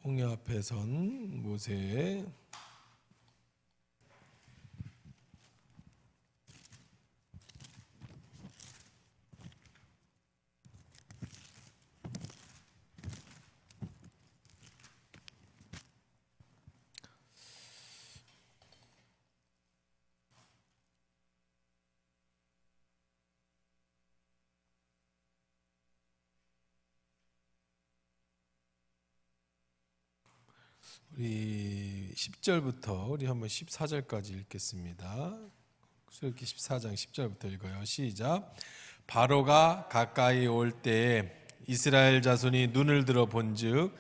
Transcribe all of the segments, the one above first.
홍해 앞에 선 모세. 우리 10절부터 우리 한번 14절까지 읽겠습니다. 출애굽기 14장 10절부터 읽어요. 시작. 바로가 가까이 올 때에 이스라엘 자손이 눈을 들어 본즉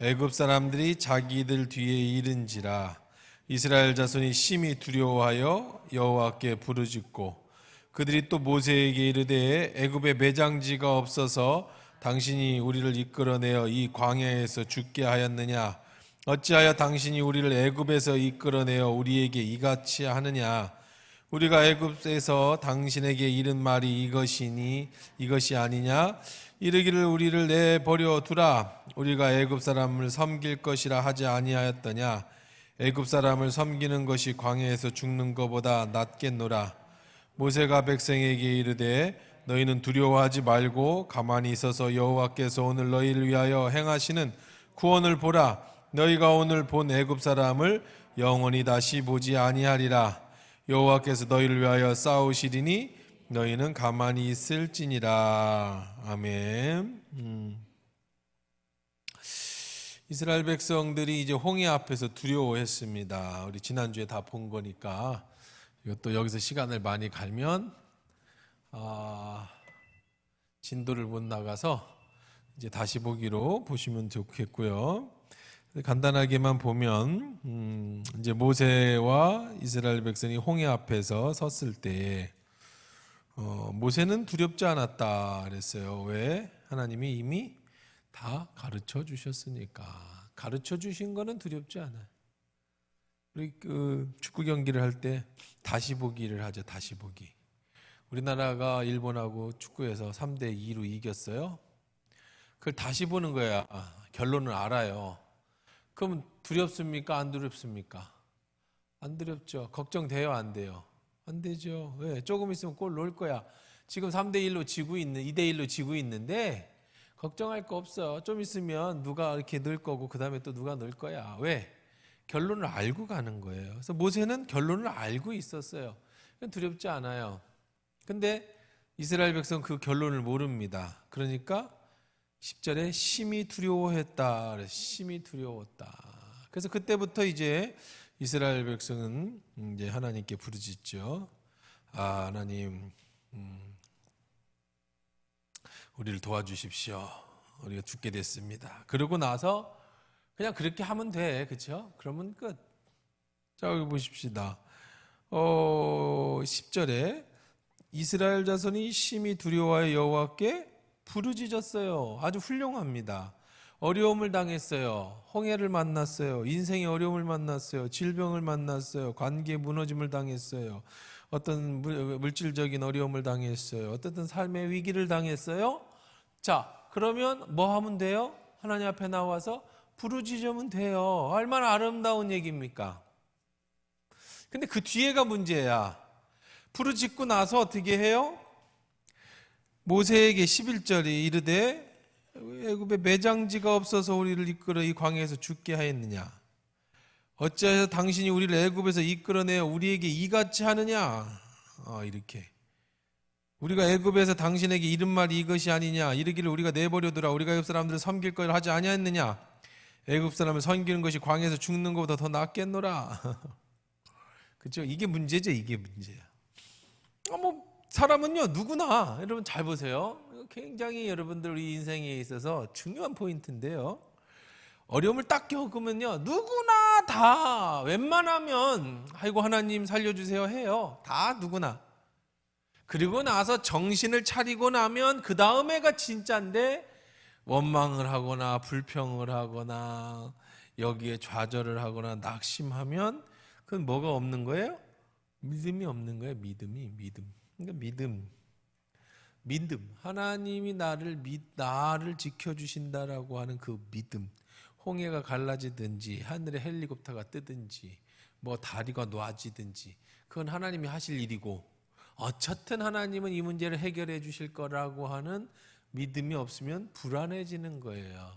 애굽 사람들이 자기들 뒤에 이른지라. 이스라엘 자손이 심히 두려워하여 여호와께 부르짖고 그들이 또 모세에게 이르되 애굽에 매장지가 없어서 당신이 우리를 이끌어내어 이 광야에서 죽게 하였느냐. 어찌하여 당신이 우리를 애굽에서 이끌어내어 우리에게 이같이 하느냐. 우리가 애굽에서 당신에게 이른 말이 이것이 아니냐. 이르기를 우리를 내버려 두라. 우리가 애굽 사람을 섬길 것이라 하지 아니하였더냐. 애굽 사람을 섬기는 것이 광야에서 죽는 것보다 낫겠노라. 모세가 백성에게 이르되 너희는 두려워하지 말고 가만히 있어서 여호와께서 오늘 너희를 위하여 행하시는 구원을 보라. 너희가 오늘 본 애굽 사람을 영원히 다시 보지 아니하리라. 여호와께서 너희를 위하여 싸우시리니 너희는 가만히 있을지니라. 아멘. 이스라엘 백성들이 이제 홍해 앞에서 두려워했습니다. 우리 지난주에 다 본 거니까 이것도 여기서 시간을 많이 갈면 진도를 못 나가서 이제 다시 보기로 보시면 좋겠고요. 간단하게만 보면 이제 모세와 이스라엘 백성이 홍해 앞에서 섰을 때 모세는 두렵지 않았다 그랬어요. 왜? 하나님이 이미 다 가르쳐 주셨으니까. 가르쳐 주신 거는 두렵지 않아요. 우리 그 축구 경기를 할 때 다시 보기를 하죠. 다시 보기. 우리나라가 일본하고 축구에서 3대2로 이겼어요. 그걸 다시 보는 거야. 결론을 알아요. 그럼 두렵습니까? 안 두렵습니까? 안 두렵죠. 걱정돼요? 안 돼요? 안 되죠. 왜? 조금 있으면 골 넣을 거야. 지금 3대1로 지고 있는 2대1로 지고 있는데 걱정할 거 없어. 좀 있으면 누가 이렇게 넣을 거고 그 다음에 또 누가 넣을 거야. 왜? 결론을 알고 가는 거예요. 그래서 모세는 결론을 알고 있었어요. 두렵지 않아요. 근데 이스라엘 백성 그 결론을 모릅니다. 그러니까 10절에 심히 두려워했다. 심히 두려웠다. 그래서 그때부터 이제 이스라엘 백성은 이제 하나님께 부르짖죠. 하나님, 우리를 도와주십시오. 우리가 죽게 됐습니다. 그러고 나서 그냥 그렇게 하면 돼, 그렇죠? 그러면 끝. 자, 여기 보십시다. 10절에 이스라엘 자손이 심히 두려워하여 여호와께 부르짖었어요. 아주 훌륭합니다. 어려움을 당했어요. 홍해를 만났어요. 인생의 어려움을 만났어요. 질병을 만났어요. 관계 무너짐을 당했어요. 어떤 물질적인 어려움을 당했어요. 어떤 삶의 위기를 당했어요. 자, 그러면 뭐 하면 돼요? 하나님 앞에 나와서 부르짖으면 돼요. 얼마나 아름다운 얘기입니까? 근데 그 뒤에가 문제야. 부르짖고 나서 어떻게 해요? 모세에게 11절이 이르되 애굽에 매장지가 없어서 우리를 이끌어 이 광야에서 죽게 하였느냐. 어찌하여 당신이 우리를 애굽에서 이끌어내어 우리에게 이같이 하느냐. 이렇게 우리가 애굽에서 당신에게 이른 말이 이것이 아니냐. 이르기를 우리가 내버려두라. 우리가 애굽 사람들을 섬길 것을 하지 아니하였느냐. 애굽 사람을 섬기는 것이 광야에서 죽는 것보다 더 낫겠노라. 그렇죠? 이게 문제죠. 이게 문제야. 사람은요 누구나 여러분 잘 보세요. 굉장히 여러분들 우리 인생에 있어서 중요한 포인트인데요. 어려움을 딱 겪으면요 누구나 다 웬만하면 아이고 하나님 살려주세요 해요. 다 누구나. 그리고 나서 정신을 차리고 나면 그 다음에가 진짜인데 원망을 하거나 불평을 하거나 여기에 좌절을 하거나 낙심하면 그건 뭐가 없는 거예요? 믿음이 없는 거예요. 믿음. 그러니까 믿음. 하나님이 나를 지켜주신다라고 하는 그 믿음. 홍해가 갈라지든지 하늘에 헬리콥터가 뜨든지 뭐 다리가 놓아지든지 그건 하나님이 하실 일이고 어쨌든 하나님은 이 문제를 해결해 주실 거라고 하는 믿음이 없으면 불안해지는 거예요.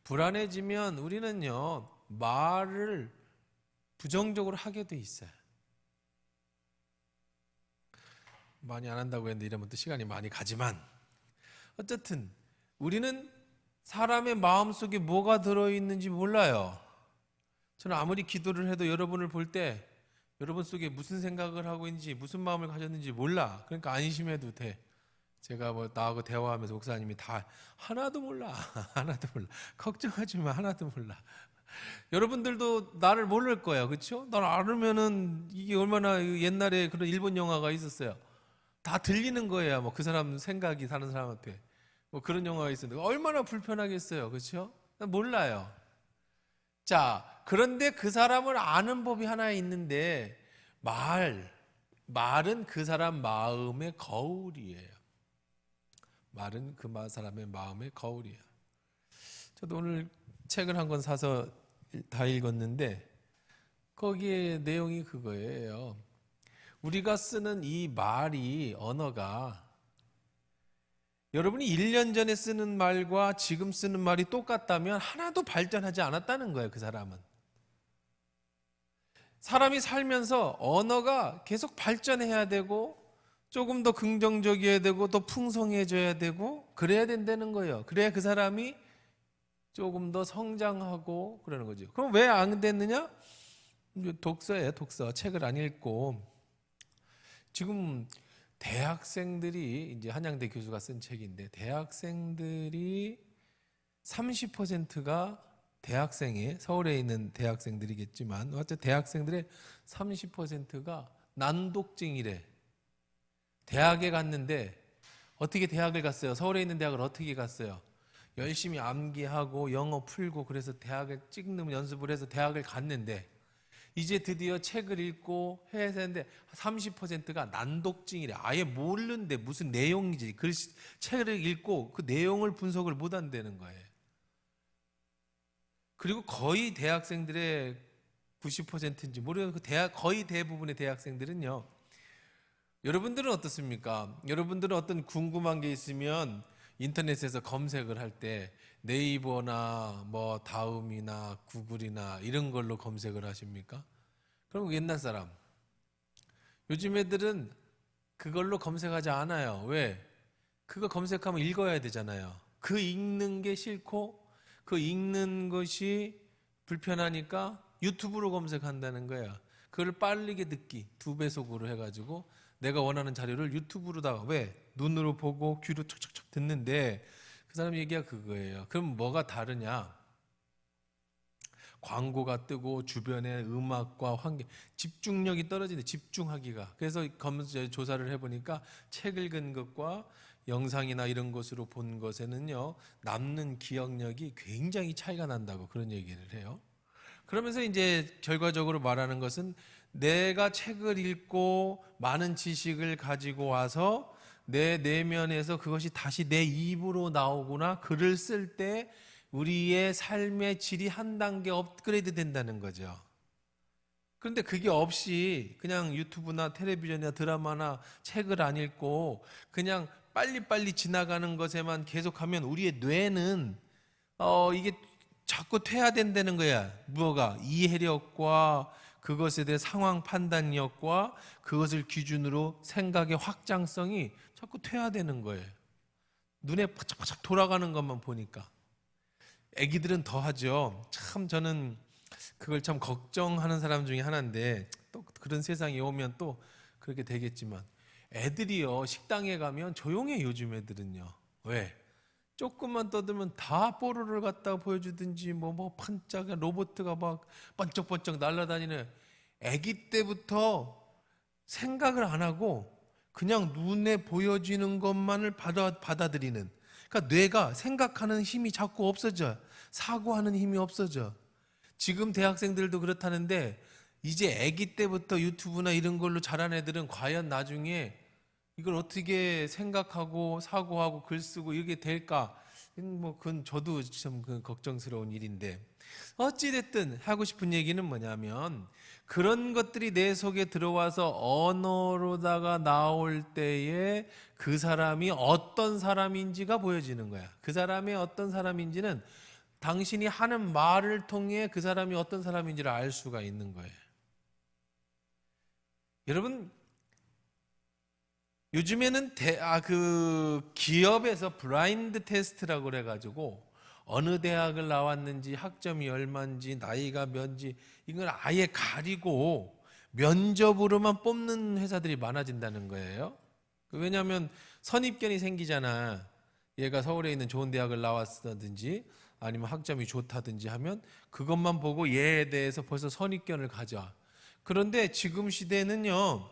불안해지면 우리는요 말을 부정적으로 하게 돼 있어요. 많이 안 한다고 했는데 이러면 또 시간이 많이 가지만 어쨌든 우리는 사람의 마음속에 뭐가 들어있는지 몰라요. 저는 아무리 기도를 해도 여러분을 볼 때 여러분 속에 무슨 생각을 하고 있는지 무슨 마음을 가졌는지 몰라. 그러니까 안심해도 돼. 제가 뭐 나하고 대화하면서 목사님이 다 하나도 몰라. 하나도 몰라. 걱정하지 마. 하나도 몰라. 여러분들도 나를 모를 거예요. 그렇죠? 날 알으면은 이게 얼마나 옛날에 그런 일본 영화가 있었어요. 다 들리는 거예요. 뭐 그 사람 생각이 다른 사람 앞에. 뭐 그런 영화가 있었는데 얼마나 불편하겠어요. 그렇죠? 몰라요. 자, 그런데 그 사람을 아는 법이 하나 있는데 말은 그 사람 마음의 거울이에요. 말은 그 사람의 마음의 거울이에요. 저도 오늘 책을 한 권 사서 다 읽었는데 거기에 내용이 그거예요. 우리가 쓰는 이 말이 언어가 여러분이 1년 전에 쓰는 말과 지금 쓰는 말이 똑같다면 하나도 발전하지 않았다는 거예요. 그 사람은. 사람이 살면서 언어가 계속 발전해야 되고 조금 더 긍정적이어야 되고 더 풍성해져야 되고 그래야 된다는 거예요. 그래야 그 사람이 조금 더 성장하고 그러는 거죠. 그럼 왜 안 됐느냐? 독서예요. 독서. 책을 안 읽고 지금 대학생들이 이제 한양대 교수가 쓴 책인데 대학생들이 30%가 대학생의 서울에 있는 대학생들이겠지만 어쨌든 대학생들의 30%가 난독증이래. 대학에 갔는데 어떻게 대학을 갔어요? 서울에 있는 대학을 어떻게 갔어요? 열심히 암기하고 영어 풀고 그래서 대학을 찍는 연습을 해서 대학을 갔는데 이제 드디어 책을 읽고 해야 되는데 30%가 난독증이래. 아예 모르는데 무슨 내용이지. 글씨, 책을 읽고 그 내용을 분석을 못 한다는 거예요. 그리고 거의 대학생들의 90%인지 모르겠어요. 거의 대부분의 대학생들은요. 여러분들은 어떻습니까? 여러분들은 어떤 궁금한 게 있으면 인터넷에서 검색을 할 때 네이버나 뭐 다음이나 구글이나 이런 걸로 검색을 하십니까? 그럼 옛날 사람. 요즘 애들은 그걸로 검색하지 않아요. 왜? 그거 검색하면 읽어야 되잖아요. 그 읽는 게 싫고 그 읽는 것이 불편하니까 유튜브로 검색한다는 거예요. 그걸 빠르게 듣기 2배속으로 해가지고 내가 원하는 자료를 유튜브로다가 왜? 눈으로 보고 귀로 척척척 듣는데 그 사람 얘기가 그거예요. 그럼 뭐가 다르냐? 광고가 뜨고 주변의 음악과 환경 집중력이 떨어지는데 집중하기가 그래서 조사를 해보니까 책 읽은 것과 영상이나 이런 것으로 본 것에는요 남는 기억력이 굉장히 차이가 난다고 그런 얘기를 해요. 그러면서 이제 결과적으로 말하는 것은 내가 책을 읽고 많은 지식을 가지고 와서 내 내면에서 그것이 다시 내 입으로 나오거나 글을 쓸 때 우리의 삶의 질이 한 단계 업그레이드 된다는 거죠. 그런데 그게 없이 그냥 유튜브나 텔레비전이나 드라마나 책을 안 읽고 그냥 빨리빨리 지나가는 것에만 계속하면 우리의 뇌는 이게 자꾸 퇴화된다는 거야. 뭐가? 이해력과 그것에 대해 상황 판단력과 그것을 기준으로 생각의 확장성이 자꾸 퇴화되는 거예요. 눈에 바짝바짝 돌아가는 것만 보니까. 애기들은 더 하죠. 참 저는 그걸 참 걱정하는 사람 중에 하나인데 또 그런 세상이 오면 또 그렇게 되겠지만 애들이요 식당에 가면 조용해. 요즘 애들은요. 왜? 조금만 떠들면 다 뽀로를 갖다 보여주든지 뭐 반짝 로봇가 막 번쩍번쩍 날아다니는. 아기 때부터 생각을 안 하고 그냥 눈에 보여지는 것만을 받아들이는. 그러니까 뇌가 생각하는 힘이 자꾸 없어져. 사고하는 힘이 없어져. 지금 대학생들도 그렇다는데 이제 아기 때부터 유튜브나 이런 걸로 자란 애들은 과연 나중에 이걸 어떻게 생각하고 사고하고 글 쓰고 이게 될까? 그건 저도 좀 걱정스러운 일인데, 어찌됐든 하고 싶은 얘기는 뭐냐면, 그런 것들이 내 속에 들어와서 언어로다가 나올 때에 그 사람이 어떤 사람인지가 보여지는 거야. 그 사람이 어떤 사람인지는 당신이 하는 말을 통해 그 사람이 어떤 사람인지를 알 수가 있는 거예요. 여러분, 요즘에는 기업에서 블라인드 테스트라고 그래가지고 어느 대학을 나왔는지, 학점이 얼마인지, 나이가 몇인지 이걸 아예 가리고 면접으로만 뽑는 회사들이 많아진다는 거예요. 왜냐하면 선입견이 생기잖아. 얘가 서울에 있는 좋은 대학을 나왔다든지 아니면 학점이 좋다든지 하면 그것만 보고 얘에 대해서 벌써 선입견을 가져. 그런데 지금 시대는요,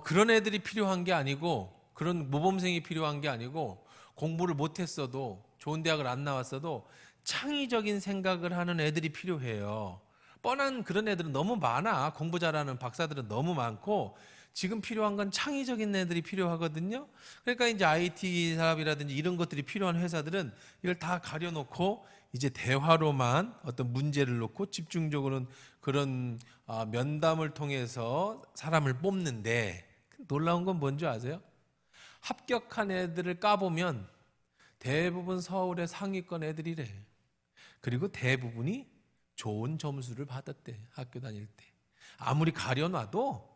그런 애들이 필요한 게 아니고, 그런 모범생이 필요한 게 아니고, 공부를 못했어도, 좋은 대학을 안 나왔어도 창의적인 생각을 하는 애들이 필요해요. 뻔한 그런 애들은 너무 많아. 공부 잘하는 박사들은 너무 많고, 지금 필요한 건 창의적인 애들이 필요하거든요. 그러니까 이제 IT 사업이라든지 이런 것들이 필요한 회사들은 이걸 다 가려놓고 이제 대화로만 어떤 문제를 놓고 집중적으로는 그런 면담을 통해서 사람을 뽑는데, 놀라운 건 뭔지 아세요? 합격한 애들을 까보면 대부분 서울의 상위권 애들이래. 그리고 대부분이 좋은 점수를 받았대, 학교 다닐 때. 아무리 가려놔도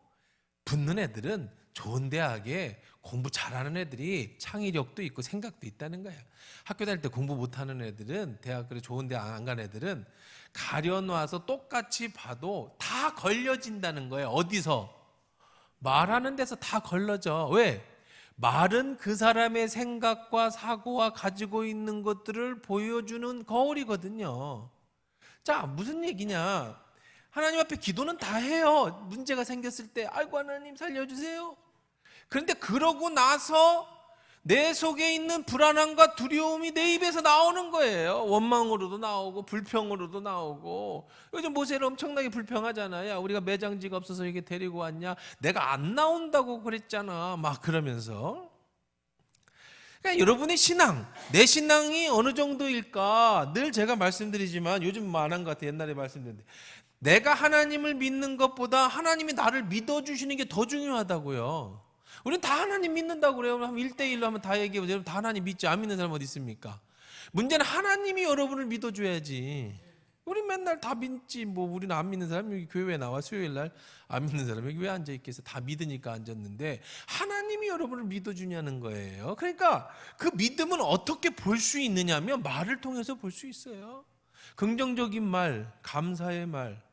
붙는 애들은 좋은 대학에 공부 잘하는 애들이 창의력도 있고 생각도 있다는 거야. 학교 다닐 때 공부 못하는 애들은, 대학교 좋은 대학 안 간 애들은 가려놔서 똑같이 봐도 다 걸려진다는 거예요. 어디서? 말하는 데서 다 걸러져. 왜? 말은 그 사람의 생각과 사고와 가지고 있는 것들을 보여주는 거울이거든요. 자, 무슨 얘기냐? 하나님 앞에 기도는 다 해요. 문제가 생겼을 때 아이고 하나님 살려주세요. 그런데 그러고 나서 내 속에 있는 불안함과 두려움이 내 입에서 나오는 거예요. 원망으로도 나오고 불평으로도 나오고. 요즘 모세를 엄청나게 불평하잖아요. 야, 우리가 매장지가 없어서 이게 데리고 왔냐? 내가 안 나온다고 그랬잖아. 막 그러면서. 그러니까 여러분의 신앙, 내 신앙이 어느 정도일까? 늘 제가 말씀드리지만 요즘 많은 것 같아요. 옛날에 말씀드렸는데, 내가 하나님을 믿는 것보다 하나님이 나를 믿어주시는 게 더 중요하다고요. 우리는 다 하나님 믿는다고 그래요. 한번 1대1로 하면 다 얘기해보세요. 여러분 다 하나님 믿지 안 믿는 사람 어디 있습니까? 문제는 하나님이 여러분을 믿어줘야지. 우리 맨날 다 믿지. 뭐 우리는 안 믿는 사람 여기 교회에 나와 수요일 날 안 믿는 사람 여기 왜 앉아있겠어? 다 믿으니까 앉았는데 하나님이 여러분을 믿어주냐는 거예요. 그러니까 그 믿음은 어떻게 볼 수 있느냐면 말을 통해서 볼 수 있어요. 긍정적인 말, 감사의 말.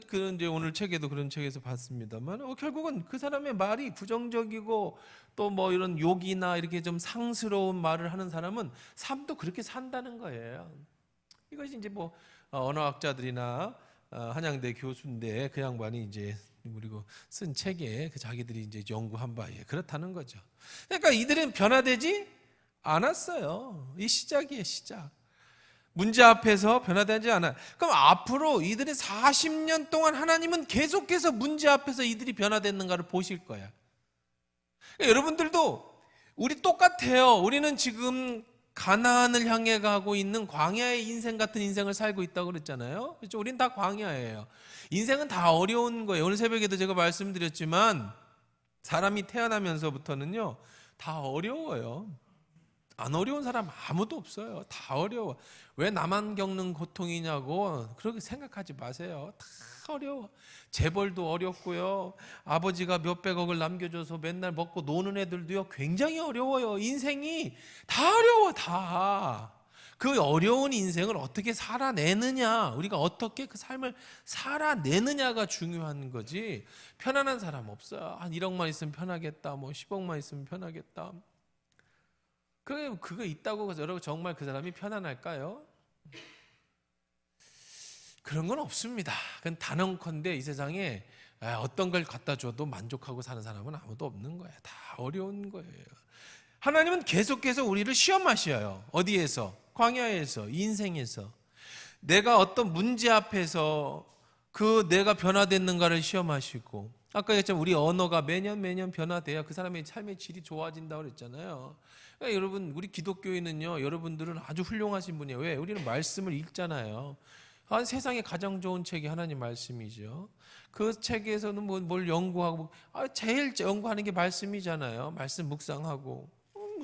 그런 이제 오늘 책에도 그런 책에서 봤습니다만 결국은 그 사람의 말이 부정적이고 또 뭐 이런 욕이나 이렇게 좀 상스러운 말을 하는 사람은 삶도 그렇게 산다는 거예요. 이것이 이제 뭐 언어학자들이나 한양대 교수인데 그 양반이 이제 그리고 쓴 책에 그 자기들이 이제 연구한 바에 그렇다는 거죠. 그러니까 이들은 변화되지 않았어요. 이 시작이에요, 시작. 문제 앞에서 변화되지 않아요. 그럼 앞으로 이들이 40년 동안 하나님은 계속해서 문제 앞에서 이들이 변화됐는가를 보실 거야. 그러니까 여러분들도 우리 똑같아요. 우리는 지금 가나안을 향해 가고 있는 광야의 인생 같은 인생을 살고 있다고 그랬잖아요. 그렇죠? 우린 다 광야예요. 인생은 다 어려운 거예요. 오늘 새벽에도 제가 말씀드렸지만 사람이 태어나면서부터는요 다 어려워요. 안 어려운 사람 아무도 없어요. 다 어려워. 왜 나만 겪는 고통이냐고 그렇게 생각하지 마세요. 다 어려워. 재벌도 어렵고요. 아버지가 몇백억을 남겨줘서 맨날 먹고 노는 애들도요 굉장히 어려워요. 인생이 다 어려워. 다. 그 어려운 인생을 어떻게 살아내느냐, 우리가 어떻게 그 삶을 살아내느냐가 중요한 거지. 편안한 사람 없어요. 한 1억만 있으면 편하겠다, 뭐 10억만 있으면 편하겠다. 그거 있다고 해서 여러분 정말 그 사람이 편안할까요? 그런 건 없습니다. 그건 단언컨대 이 세상에 어떤 걸 갖다 줘도 만족하고 사는 사람은 아무도 없는 거예요. 다 어려운 거예요. 하나님은 계속해서 우리를 시험하셔요. 어디에서? 광야에서, 인생에서. 내가 어떤 문제 앞에서 그 내가 변화됐는가를 시험하시고, 아까 얘기했지만 우리 언어가 매년 변화돼야 그 사람의 삶의 질이 좋아진다고 그랬잖아요. 그러니까 여러분, 우리 기독교인은요, 여러분들은 아주 훌륭하신 분이에요. 왜? 우리는 말씀을 읽잖아요. 세상에 가장 좋은 책이 하나님 말씀이죠. 그 책에서는 뭘 연구하고, 제일 연구하는 게 말씀이잖아요. 말씀 묵상하고.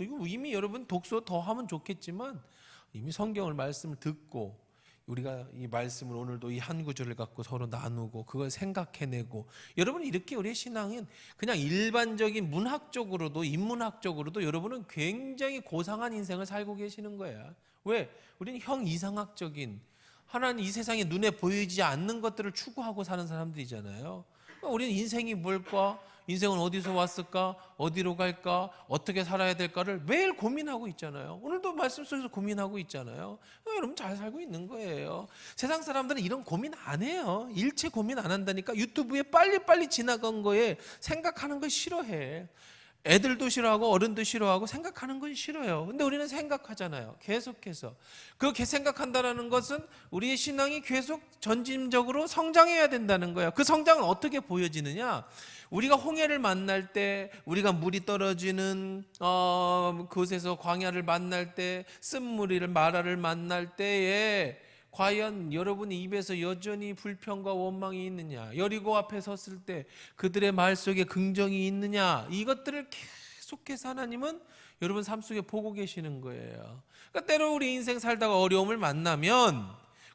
이거 이미 여러분 독서 더 하면 좋겠지만 이미 성경을 말씀을 듣고, 우리가 이 말씀을 오늘도 이 한 구절을 갖고 서로 나누고 그걸 생각해내고, 여러분 이렇게 우리의 신앙은 그냥 일반적인 문학적으로도 인문학적으로도 여러분은 굉장히 고상한 인생을 살고 계시는 거야. 왜? 우리는 형 이상학적인, 하나님 이 세상에 눈에 보이지 않는 것들을 추구하고 사는 사람들이잖아요. 우리는 인생이 뭘까? 인생은 어디서 왔을까? 어디로 갈까? 어떻게 살아야 될까를 매일 고민하고 있잖아요. 오늘도 말씀 속에서 고민하고 있잖아요. 여러분 잘 살고 있는 거예요. 세상 사람들은 이런 고민 안 해요. 일체 고민 안 한다니까. 유튜브에 빨리빨리 지나간 거에 생각하는 거 싫어해. 애들도 싫어하고 어른도 싫어하고 생각하는 건 싫어요. 근데 우리는 생각하잖아요. 계속해서. 그렇게 생각한다는 것은 우리의 신앙이 계속 전진적으로 성장해야 된다는 거예요. 그 성장은 어떻게 보여지느냐? 우리가 홍해를 만날 때, 우리가 물이 떨어지는 그곳에서 광야를 만날 때, 쓴무리를 마라를 만날 때에 과연 여러분의 입에서 여전히 불평과 원망이 있느냐? 여리고 앞에 섰을 때 그들의 말 속에 긍정이 있느냐? 이것들을 계속해서 하나님은 여러분 삶 속에 보고 계시는 거예요. 그러니까 때로 우리 인생 살다가 어려움을 만나면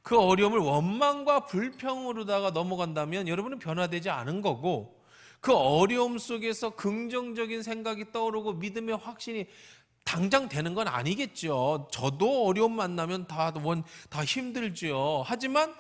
그 어려움을 원망과 불평으로다가 넘어간다면 여러분은 변화되지 않은 거고, 그 어려움 속에서 긍정적인 생각이 떠오르고 믿음의 확신이 당장 되는 건 아니겠죠. 저도 어려움 만나면 다 힘들죠. 하지만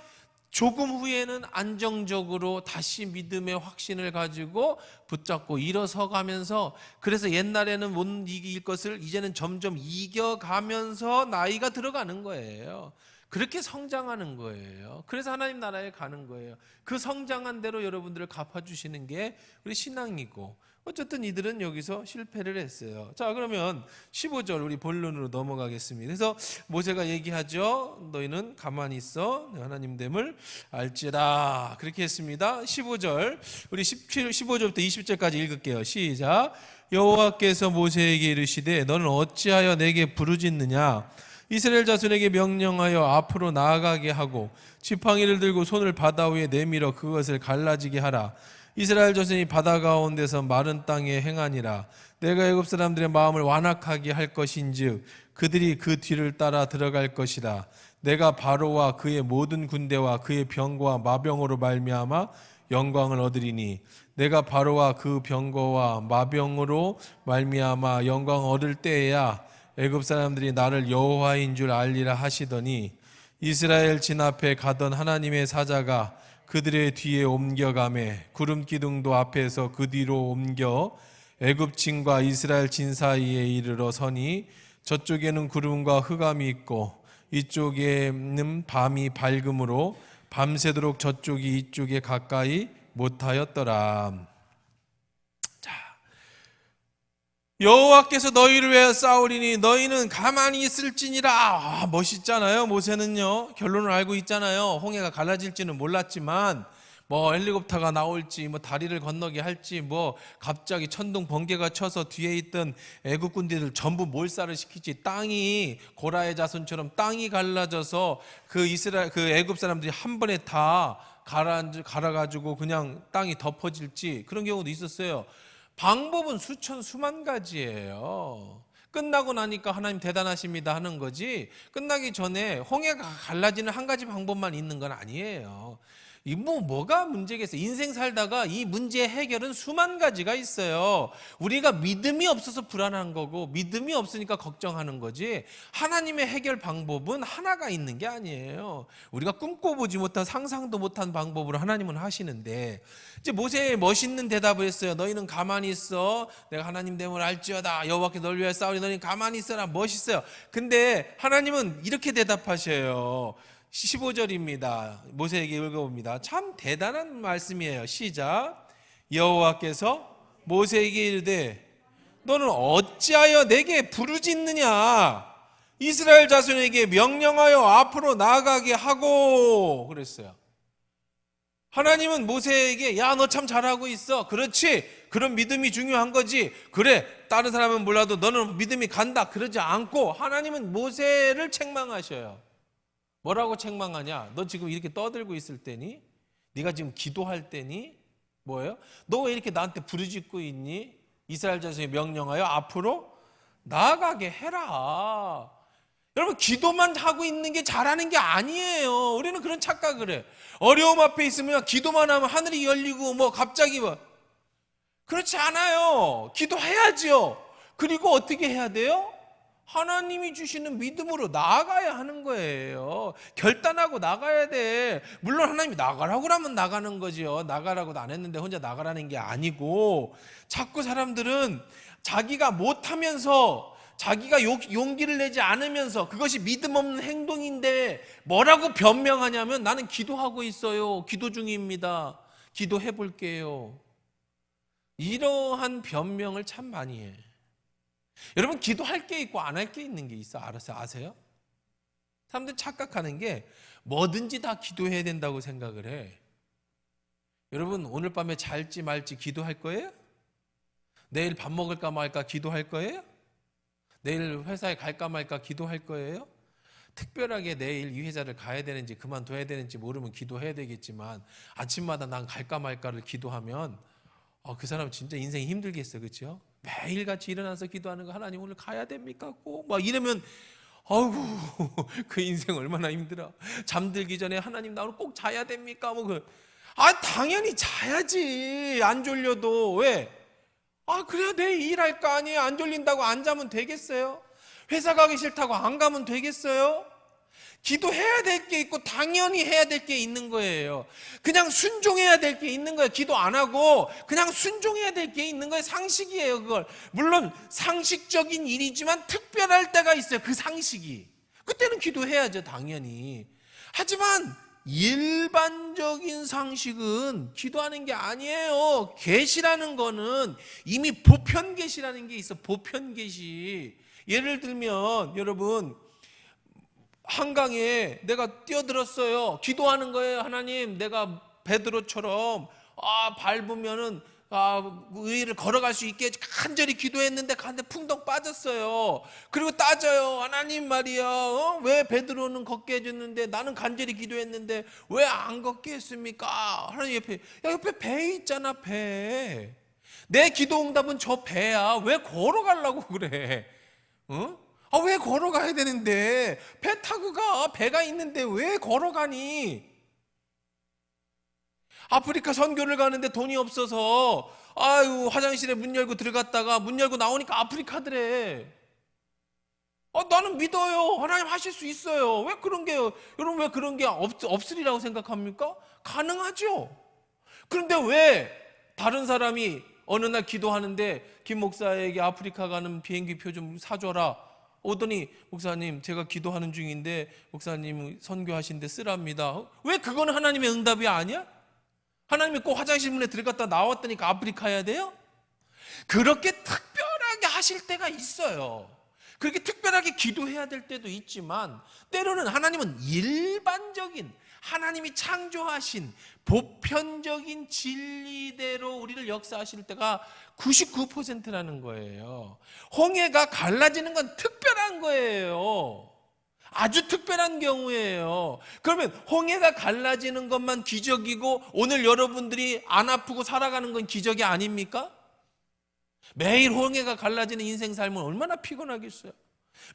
조금 후에는 안정적으로 다시 믿음의 확신을 가지고 붙잡고 일어서 가면서, 그래서 옛날에는 못 이길 것을 이제는 점점 이겨가면서 나이가 들어가는 거예요. 그렇게 성장하는 거예요. 그래서 하나님 나라에 가는 거예요. 그 성장한 대로 여러분들을 갚아주시는 게 우리 신앙이고, 어쨌든 이들은 여기서 실패를 했어요. 자, 그러면 15절 우리 본론으로 넘어가겠습니다. 그래서 모세가 얘기하죠. 너희는 가만히 있어, 하나님 됨을 알지라. 그렇게 했습니다. 15절 우리 15절부터 20절까지 읽을게요. 시작. 여호와께서 모세에게 이르시되 너는 어찌하여 내게 부르짖느냐? 이스라엘 자손에게 명령하여 앞으로 나아가게 하고 지팡이를 들고 손을 바다 위에 내밀어 그것을 갈라지게 하라. 이스라엘 자손이 바다 가운데서 마른 땅에 행하니라. 내가 애굽 사람들의 마음을 완악하게 할 것인즉 그들이 그 뒤를 따라 들어갈 것이라. 내가 바로와 그의 모든 군대와 그의 병거와 마병으로 말미암아 영광을 얻으리니 내가 바로와 그 병거와 마병으로 말미암아 영광을 얻을 때에야 애굽 사람들이 나를 여호와인 줄 알리라 하시더니, 이스라엘 진 앞에 가던 하나님의 사자가 그들의 뒤에 옮겨가매 구름 기둥도 앞에서 그 뒤로 옮겨 애굽 진과 이스라엘 진 사이에 이르러 서니 저쪽에는 구름과 흑암이 있고 이쪽에는 밤이 밝음으로 밤새도록 저쪽이 이쪽에 가까이 못하였더라. 여호와께서 너희를 위하여 싸우리니 너희는 가만히 있을지니라. 멋있잖아요. 모세는요, 결론을 알고 있잖아요. 홍해가 갈라질지는 몰랐지만 헬리콥터가 나올지 다리를 건너게 할지 갑자기 천둥 번개가 쳐서 뒤에 있던 애국 군대들 전부 몰살을 시키지, 땅이 고라의 자손처럼 땅이 갈라져서 그 애국 사람들이 한 번에 다 갈아가지고 그냥 땅이 덮어질지, 그런 경우도 있었어요. 방법은 수만 가지예요. 끝나고 나니까 하나님 대단하십니다 하는 거지, 끝나기 전에 홍해가 갈라지는 한 가지 방법만 있는 건 아니에요. 뭐가 문제겠어요? 인생 살다가 이 문제의 해결은 수만 가지가 있어요. 우리가 믿음이 없어서 불안한 거고 믿음이 없으니까 걱정하는 거지, 하나님의 해결 방법은 하나가 있는 게 아니에요. 우리가 꿈꿔보지 못한, 상상도 못한 방법으로 하나님은 하시는데, 이제 모세의 멋있는 대답을 했어요. 너희는 가만히 있어, 내가 하나님 됨을 알지어다. 여호와께 너를 위하여 싸우리. 너희는 가만히 있어라. 멋있어요. 근데 하나님은 이렇게 대답하셔요. 15절입니다. 모세에게 읽어봅니다. 참 대단한 말씀이에요. 시작. 여호와께서 모세에게 이르되 너는 어찌하여 내게 부르짖느냐? 이스라엘 자손에게 명령하여 앞으로 나아가게 하고 그랬어요. 하나님은 모세에게 야, 너 참 잘하고 있어. 그렇지. 그런 믿음이 중요한 거지. 그래. 다른 사람은 몰라도 너는 믿음이 간다. 그러지 않고 하나님은 모세를 책망하셔요. 뭐라고 책망하냐? 너 지금 이렇게 떠들고 있을 때니? 네가 지금 기도할 때니? 뭐예요? 너 왜 이렇게 나한테 부르짖고 있니? 이스라엘 자손이 명령하여 앞으로 나아가게 해라. 여러분, 기도만 하고 있는 게 잘하는 게 아니에요. 우리는 그런 착각을 해. 어려움 앞에 있으면 기도만 하면 하늘이 열리고 뭐 갑자기 뭐 그렇지 않아요. 기도해야죠. 그리고 어떻게 해야 돼요? 하나님이 주시는 믿음으로 나아가야 하는 거예요. 결단하고 나가야 돼. 물론 하나님이 나가라고 하면 나가는 거지요. 나가라고도 안 했는데 혼자 나가라는 게 아니고, 자꾸 사람들은 자기가 못하면서, 자기가 용기를 내지 않으면서 그것이 믿음 없는 행동인데 뭐라고 변명하냐면, 나는 기도하고 있어요. 기도 중입니다. 기도해 볼게요. 이러한 변명을 참 많이 해. 여러분, 기도할 게 있고 안 할 게 있는 게 있어. 아세요? 사람들 착각하는 게 뭐든지 다 기도해야 된다고 생각을 해. 여러분, 오늘 밤에 잘지 말지 기도할 거예요? 내일 밥 먹을까 말까 기도할 거예요? 내일 회사에 갈까 말까 기도할 거예요? 특별하게 내일 이 회사를 가야 되는지 그만둬야 되는지 모르면 기도해야 되겠지만, 아침마다 난 갈까 말까를 기도하면 그 사람 진짜 인생이 힘들겠어. 그렇죠? 매일같이 일어나서 기도하는 거, 하나님 오늘 가야 됩니까? 꼭 막 이러면 아이고 그 인생 얼마나 힘들어. 잠들기 전에 하나님 나 오늘 꼭 자야 됩니까? 당연히 자야지. 안 졸려도. 왜? 그래야 내일 일할 거 아니에요. 안 졸린다고 안 자면 되겠어요? 회사 가기 싫다고 안 가면 되겠어요? 기도해야 될 게 있고 당연히 해야 될 게 있는 거예요. 그냥 순종해야 될 게 있는 거예요. 기도 안 하고 그냥 순종해야 될 게 있는 거예요. 상식이에요, 그걸. 물론 상식적인 일이지만 특별할 때가 있어요. 그 상식이. 그때는 기도해야죠, 당연히. 하지만 일반적인 상식은 기도하는 게 아니에요. 계시라는 거는 이미 보편 계시라는 게 있어. 보편 계시. 예를 들면 여러분, 한강에 내가 뛰어들었어요. 기도하는 거예요. 하나님, 내가 베드로처럼 밟으면은 의를 걸어갈 수 있게 간절히 기도했는데 간데 풍덩 빠졌어요. 그리고 따져요. 하나님 말이야, 왜 베드로는 걷게 해줬는데 나는 간절히 기도했는데 왜 안 걷게 했습니까? 하나님 옆에 배 있잖아. 배. 내 기도 응답은 저 배야. 왜 걸어가려고 그래? 왜 걸어가야 되는데? 배 타고 가. 배가 있는데 왜 걸어가니? 아프리카 선교를 가는데 돈이 없어서 화장실에 문 열고 들어갔다가 문 열고 나오니까 아프리카더래. 나는 믿어요. 하나님 하실 수 있어요. 왜 그런 게, 여러분, 왜 그런 게 없으리라고 생각합니까? 가능하죠. 그런데 왜 다른 사람이 어느 날 기도하는데 김 목사에게 아프리카 가는 비행기표 좀 사줘라 오더니, 목사님 제가 기도하는 중인데 목사님 선교하신데 쓰랍니다. 왜 그거는 하나님의 응답이 아니야? 하나님이 꼭 화장실 문에 들어갔다 나왔다니까 아프리카 해야 돼요? 그렇게 특별하게 하실 때가 있어요. 그렇게 특별하게 기도해야 될 때도 있지만, 때로는 하나님은 일반적인, 하나님이 창조하신 보편적인 진리대로 우리를 역사하실 때가 99%라는 거예요. 홍해가 갈라지는 건 특별한 거예요. 아주 특별한 경우예요. 그러면 홍해가 갈라지는 것만 기적이고 오늘 여러분들이 안 아프고 살아가는 건 기적이 아닙니까? 매일 홍해가 갈라지는 인생 삶은 얼마나 피곤하겠어요.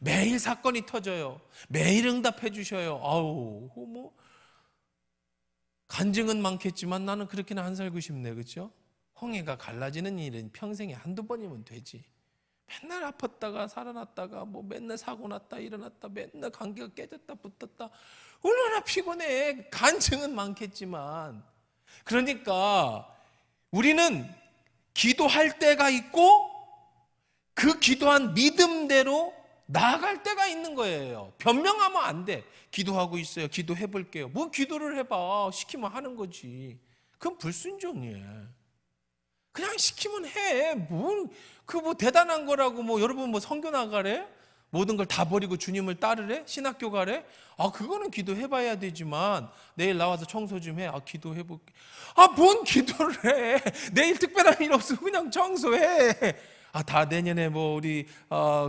매일 사건이 터져요. 매일 응답해 주셔요. 간증은 많겠지만 나는 그렇게는 안 살고 싶네. 그렇죠? 홍해가 갈라지는 일은 평생에 한두 번이면 되지. 맨날 아팠다가 살아났다가 맨날 사고 났다 일어났다, 맨날 관계가 깨졌다 붙었다, 얼마나 피곤해. 간증은 많겠지만. 그러니까 우리는 기도할 때가 있고 그 기도한 믿음대로 나아갈 때가 있는 거예요. 변명하면 안 돼. 기도하고 있어요. 기도해 볼게요. 뭐 기도를 해봐. 시키면 하는 거지. 그건 불순종이에요. 그냥 시키면 해. 뭐 대단한 거라고 여러분 선교 나가래? 모든 걸 다 버리고 주님을 따르래? 신학교 가래? 그거는 기도해봐야 되지만 내일 나와서 청소 좀 해. 기도해볼게. 뭔 기도를 해? 내일 특별한 일 없어. 그냥 청소해. 다 내년에 우리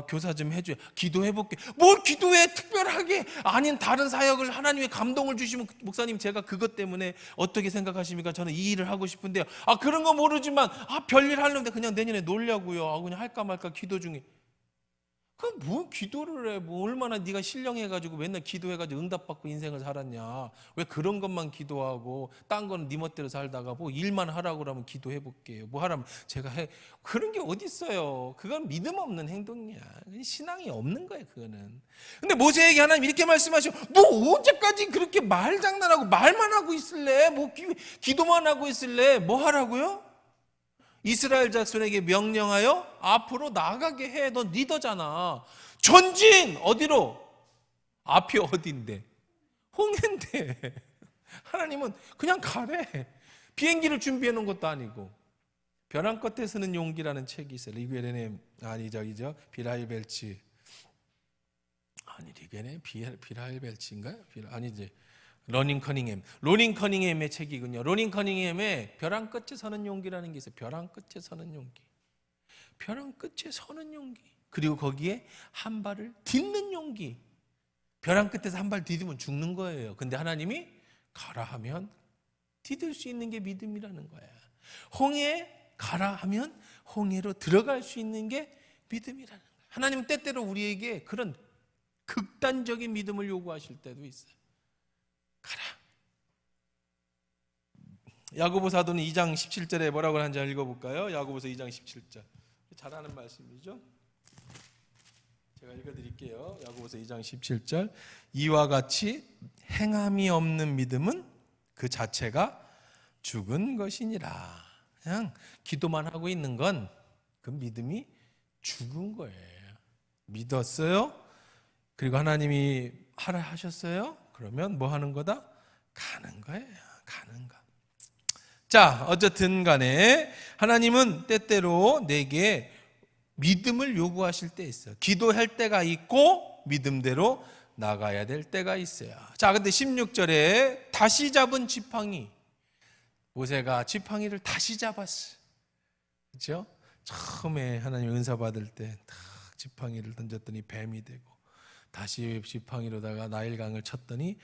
교사 좀 해줘. 기도해볼게. 뭘 기도해? 특별하게. 아닌 다른 사역을 하나님의 감동을 주시면 목사님 제가 그것 때문에 어떻게 생각하십니까? 저는 이 일을 하고 싶은데요. 그런 거 모르지만 별일 하려는데 그냥 내년에 놀려고요. 그냥 할까 말까 기도 중에. 그럼 뭘 기도를 해? 얼마나 네가 신령해가지고 맨날 기도해가지고 응답받고 인생을 살았냐? 왜 그런 것만 기도하고 딴 거는 네 멋대로 살다가 일만 하라고 그러면 기도해볼게요. 하라면 제가 해. 그런 게 어디 있어요? 그건 믿음 없는 행동이야. 신앙이 없는 거예요, 그거는. 근데 모세에게 하나님 이렇게 말씀하셔. 너 언제까지 그렇게 말장난하고 말만 하고 있을래? 기도만 하고 있을래? 뭐 하라고요? 이스라엘 자손에게 명령하여 앞으로 나가게 해. 넌 리더잖아. 전진! 어디로? 앞이 어딘데? 홍해인데. 하나님은 그냥 가래. 비행기를 준비해 놓은 것도 아니고. 벼랑 끝에 서는 용기라는 책이 있어요. 리베네 비라일 벨치. 리베네 비라일 벨치인가요? 아니지. 로닝 커닝햄의 책이군요. 로닝 커닝햄의 벼랑 끝에 서는 용기라는 게 있어요. 벼랑 끝에 서는 용기. 벼랑 끝에 서는 용기. 그리고 거기에 한 발을 딛는 용기. 벼랑 끝에서 한 발 디디면 죽는 거예요. 근데 하나님이 가라 하면 디딜 수 있는 게 믿음이라는 거야. 홍해 가라 하면 홍해로 들어갈 수 있는 게 믿음이라는 거야. 하나님은 때때로 우리에게 그런 극단적인 믿음을 요구하실 때도 있어요. 가라. 야고보 사도는 2장 17절에 뭐라고 하는지 읽어볼까요? 야고보서 2장 17절. 잘하는 말씀이죠. 제가 읽어드릴게요. 야고보서 2장 17절. 이와 같이 행함이 없는 믿음은 그 자체가 죽은 것이니라. 그냥 기도만 하고 있는 건 그 믿음이 죽은 거예요. 믿었어요? 그리고 하나님이 하라 하셨어요? 그러면 뭐 하는 거다? 가는 거예요. 가는 거. 자, 어쨌든 간에 하나님은 때때로 내게 믿음을 요구하실 때 있어요. 기도할 때가 있고 믿음대로 나가야 될 때가 있어요. 자, 근데 16절에 다시 잡은 지팡이. 모세가 지팡이를 다시 잡았어요. 그렇죠? 처음에 하나님 은사 받을 때 딱 지팡이를 던졌더니 뱀이 되고 다시 지팡이로다가 나일강을 쳤더니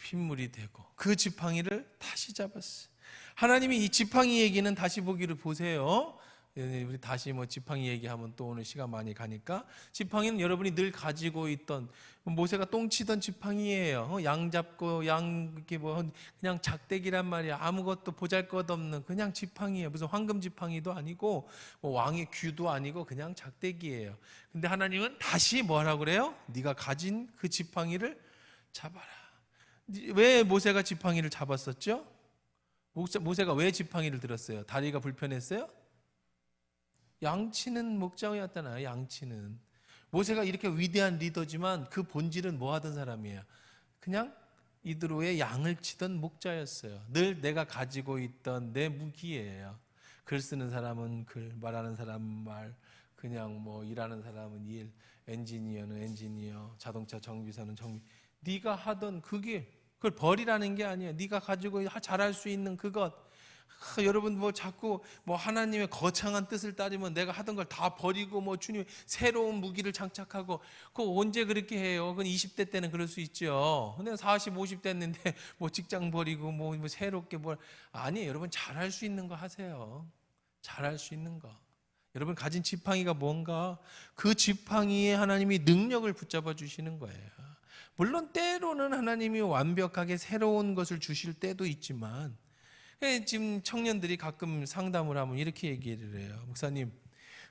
핏물이 되고 그 지팡이를 다시 잡았어요. 하나님이 이 지팡이 얘기는 다시 보기를 보세요. 우리 다시 지팡이 얘기하면 또 오늘 시간 많이 가니까 지팡이는 여러분이 늘 가지고 있던 모세가 똥 치던 지팡이예요. 양 잡고 이렇게 그냥 작대기란 말이야. 아무것도 보잘것없는 그냥 지팡이예요. 무슨 황금 지팡이도 아니고 왕의 귀도 아니고 그냥 작대기예요. 근데 하나님은 다시 뭐라고 그래요? 네가 가진 그 지팡이를 잡아라. 왜 모세가 지팡이를 잡았었죠? 모세가 왜 지팡이를 들었어요? 다리가 불편했어요? 양치는 목자였잖아요. 양치는. 모세가 이렇게 위대한 리더지만 그 본질은 뭐 하던 사람이에요? 그냥 이드로의 양을 치던 목자였어요. 늘 내가 가지고 있던 내 무기예요. 글 쓰는 사람은 글, 말하는 사람은 말, 그냥 일하는 사람은 일, 엔지니어는 엔지니어, 자동차 정비사는 정비. 네가 하던 그걸 버리라는 게 아니에요. 네가 가지고 잘할 수 있는 그것. 여러분 자꾸 하나님의 거창한 뜻을 따르면 내가 하던 걸 다 버리고 주님 새로운 무기를 장착하고 그거 언제 그렇게 해요? 그건 20대 때는 그럴 수 있죠. 근데 40, 50 됐는데 직장 버리고 새롭게 아니에요. 여러분 잘할 수 있는 거 하세요. 잘할 수 있는 거. 여러분 가진 지팡이가 뭔가 그 지팡이에 하나님이 능력을 붙잡아 주시는 거예요. 물론 때로는 하나님이 완벽하게 새로운 것을 주실 때도 있지만 지금 청년들이 가끔 상담을 하면 이렇게 얘기를 해요. 목사님,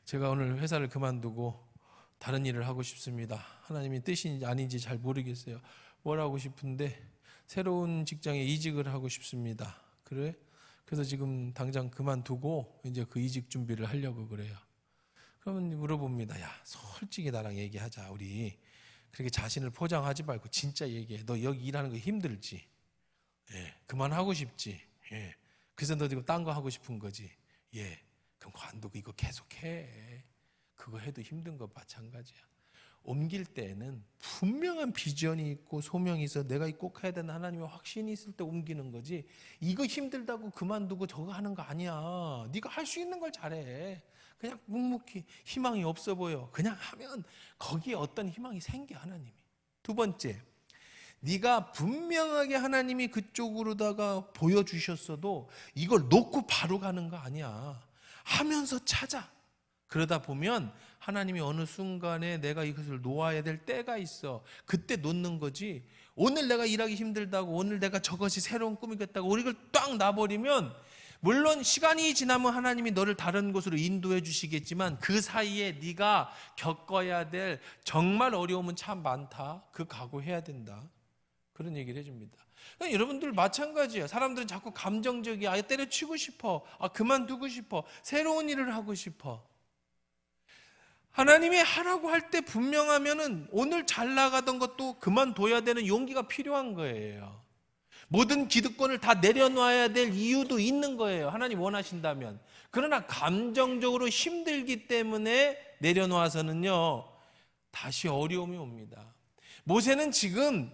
제가 오늘 회사를 그만두고 다른 일을 하고 싶습니다. 하나님의 뜻인지 아닌지 잘 모르겠어요. 뭘 하고 싶은데 새로운 직장에 이직을 하고 싶습니다. 그래? 그래서 지금 당장 그만두고 이제 그 이직 준비를 하려고 그래요. 그러면 물어봅니다. 야, 솔직히 나랑 얘기하자. 우리 그렇게 자신을 포장하지 말고 진짜 얘기해. 너 여기 일하는 거 힘들지? 예, 그만하고 싶지? 예. 그래서 너 지금 딴 거 하고 싶은 거지? 예. 그럼 관두고 이거 계속해. 그거 해도 힘든 거 마찬가지야. 옮길 때에는 분명한 비전이 있고 소명이 있어 내가 꼭 해야 되는 하나님의 확신이 있을 때 옮기는 거지, 이거 힘들다고 그만두고 저거 하는 거 아니야. 네가 할 수 있는 걸 잘해. 그냥 묵묵히 희망이 없어 보여. 그냥 하면 거기에 어떤 희망이 생겨, 하나님이. 두 번째, 네가 분명하게 하나님이 그쪽으로다가 보여주셨어도 이걸 놓고 바로 가는 거 아니야. 하면서 찾아. 그러다 보면 하나님이 어느 순간에 내가 이것을 놓아야 될 때가 있어. 그때 놓는 거지. 오늘 내가 일하기 힘들다고, 오늘 내가 저것이 새로운 꿈이겠다고 이걸 딱 놔버리면, 물론 시간이 지나면 하나님이 너를 다른 곳으로 인도해 주시겠지만 그 사이에 네가 겪어야 될 정말 어려움은 참 많다. 그 각오해야 된다. 그런 얘기를 해줍니다. 그러니까 여러분들 마찬가지예요. 사람들은 자꾸 감정적이야. 때려치고 싶어. 그만두고 싶어. 새로운 일을 하고 싶어. 하나님이 하라고 할 때 분명하면은 오늘 잘 나가던 것도 그만둬야 되는 용기가 필요한 거예요. 모든 기득권을 다 내려놔야 될 이유도 있는 거예요. 하나님 원하신다면. 그러나 감정적으로 힘들기 때문에 내려놔서는요, 다시 어려움이 옵니다. 모세는 지금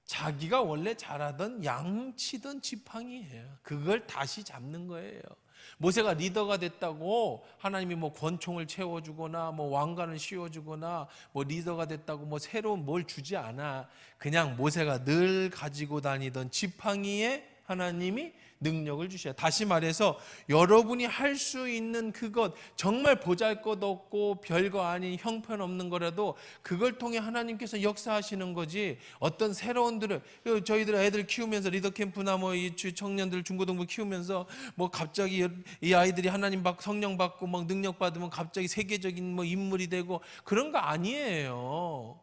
자기가 원래 잘하던 양치던 지팡이예요. 그걸 다시 잡는 거예요. 모세가 리더가 됐다고 하나님이 뭐 권총을 채워주거나 뭐 왕관을 씌워주거나 뭐 리더가 됐다고 뭐 새로운 뭘 주지 않아. 그냥 모세가 늘 가지고 다니던 지팡이에 하나님이 능력을 주셔요. 다시 말해서 여러분이 할 수 있는 그것, 정말 보잘것없고 별거 아닌 형편없는 거라도 그걸 통해 하나님께서 역사하시는 거지. 어떤 새로운들을, 저희들 애들 키우면서 리더 캠프나 뭐 이 청년들 중고등부 키우면서 뭐 갑자기 이 아이들이 하나님 받고 성령 받고 막 능력 받으면 갑자기 세계적인 뭐 인물이 되고 그런 거 아니에요.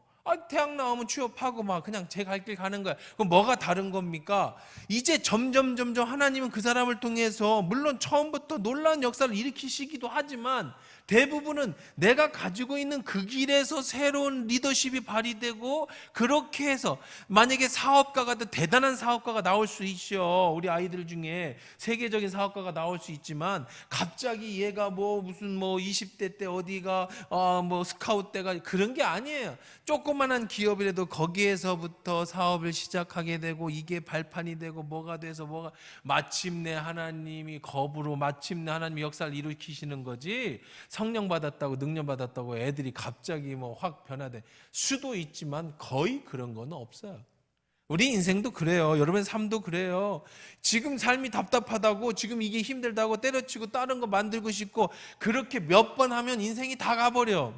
대학 나오면 취업하고 막 그냥 제 갈 길 가는 거야. 그럼 뭐가 다른 겁니까? 이제 점점 하나님은 그 사람을 통해서 물론 처음부터 놀라운 역사를 일으키시기도 하지만 대부분은 내가 가지고 있는 그 길에서 새로운 리더십이 발휘되고, 그렇게 해서 만약에 사업가가 대단한 사업가가 나올 수 있죠. 우리 아이들 중에 세계적인 사업가가 나올 수 있지만 갑자기 얘가 뭐 무슨 뭐 20대 때 어디가 뭐 스카우트 때가 그런 게 아니에요. 조그만한 기업이라도 거기에서부터 사업을 시작하게 되고 이게 발판이 되고 뭐가 돼서 뭐가 마침내 하나님이 겁으로 마침내 하나님이 역사를 일으키시는 거지. 성령 받았다고 능력 받았다고 애들이 갑자기 뭐 확 변화돼 수도 있지만 거의 그런 건 없어요. 우리 인생도 그래요. 여러분의 삶도 그래요. 지금 삶이 답답하다고, 지금 이게 힘들다고 때려치고 다른 거 만들고 싶고 그렇게 몇 번 하면 인생이 다 가버려.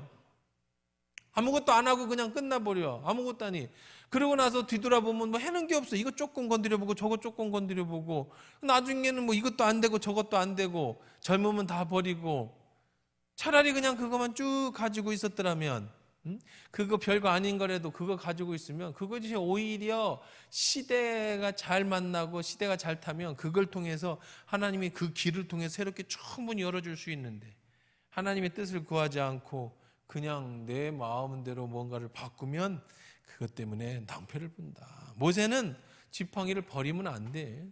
아무것도 안 하고 그냥 끝나버려. 아무것도 아니. 그러고 나서 뒤돌아보면 뭐 해는 게 없어. 이거 조금 건드려보고 저거 조금 건드려보고 나중에는 뭐 이것도 안 되고 저것도 안 되고 젊으면 다 버리고. 차라리 그냥 그것만 쭉 가지고 있었더라면, 그거 별거 아닌 거라도 그거 가지고 있으면 그것이 오히려 시대가 잘 만나고 시대가 잘 타면 그걸 통해서 하나님이 그 길을 통해서 새롭게 충분히 열어줄 수 있는데, 하나님의 뜻을 구하지 않고 그냥 내 마음대로 뭔가를 바꾸면 그것 때문에 낭패를 본다. 모세는 지팡이를 버리면 안 돼.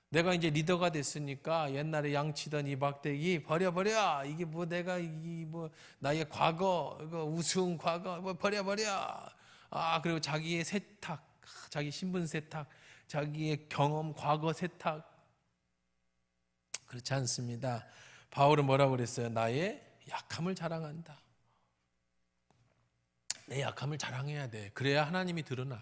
내가 이제 리더가 됐으니까 옛날에 양치던 이 막대기 버려. 이게 뭐 내가 이 뭐 나의 과거, 이거 우스운 과거 뭐 버려. 그리고 자기의 세탁, 자기 신분 세탁, 자기의 경험 과거 세탁. 그렇지 않습니다. 바울은 뭐라고 그랬어요? 나의 약함을 자랑한다. 내 약함을 자랑해야 돼. 그래야 하나님이 드러나.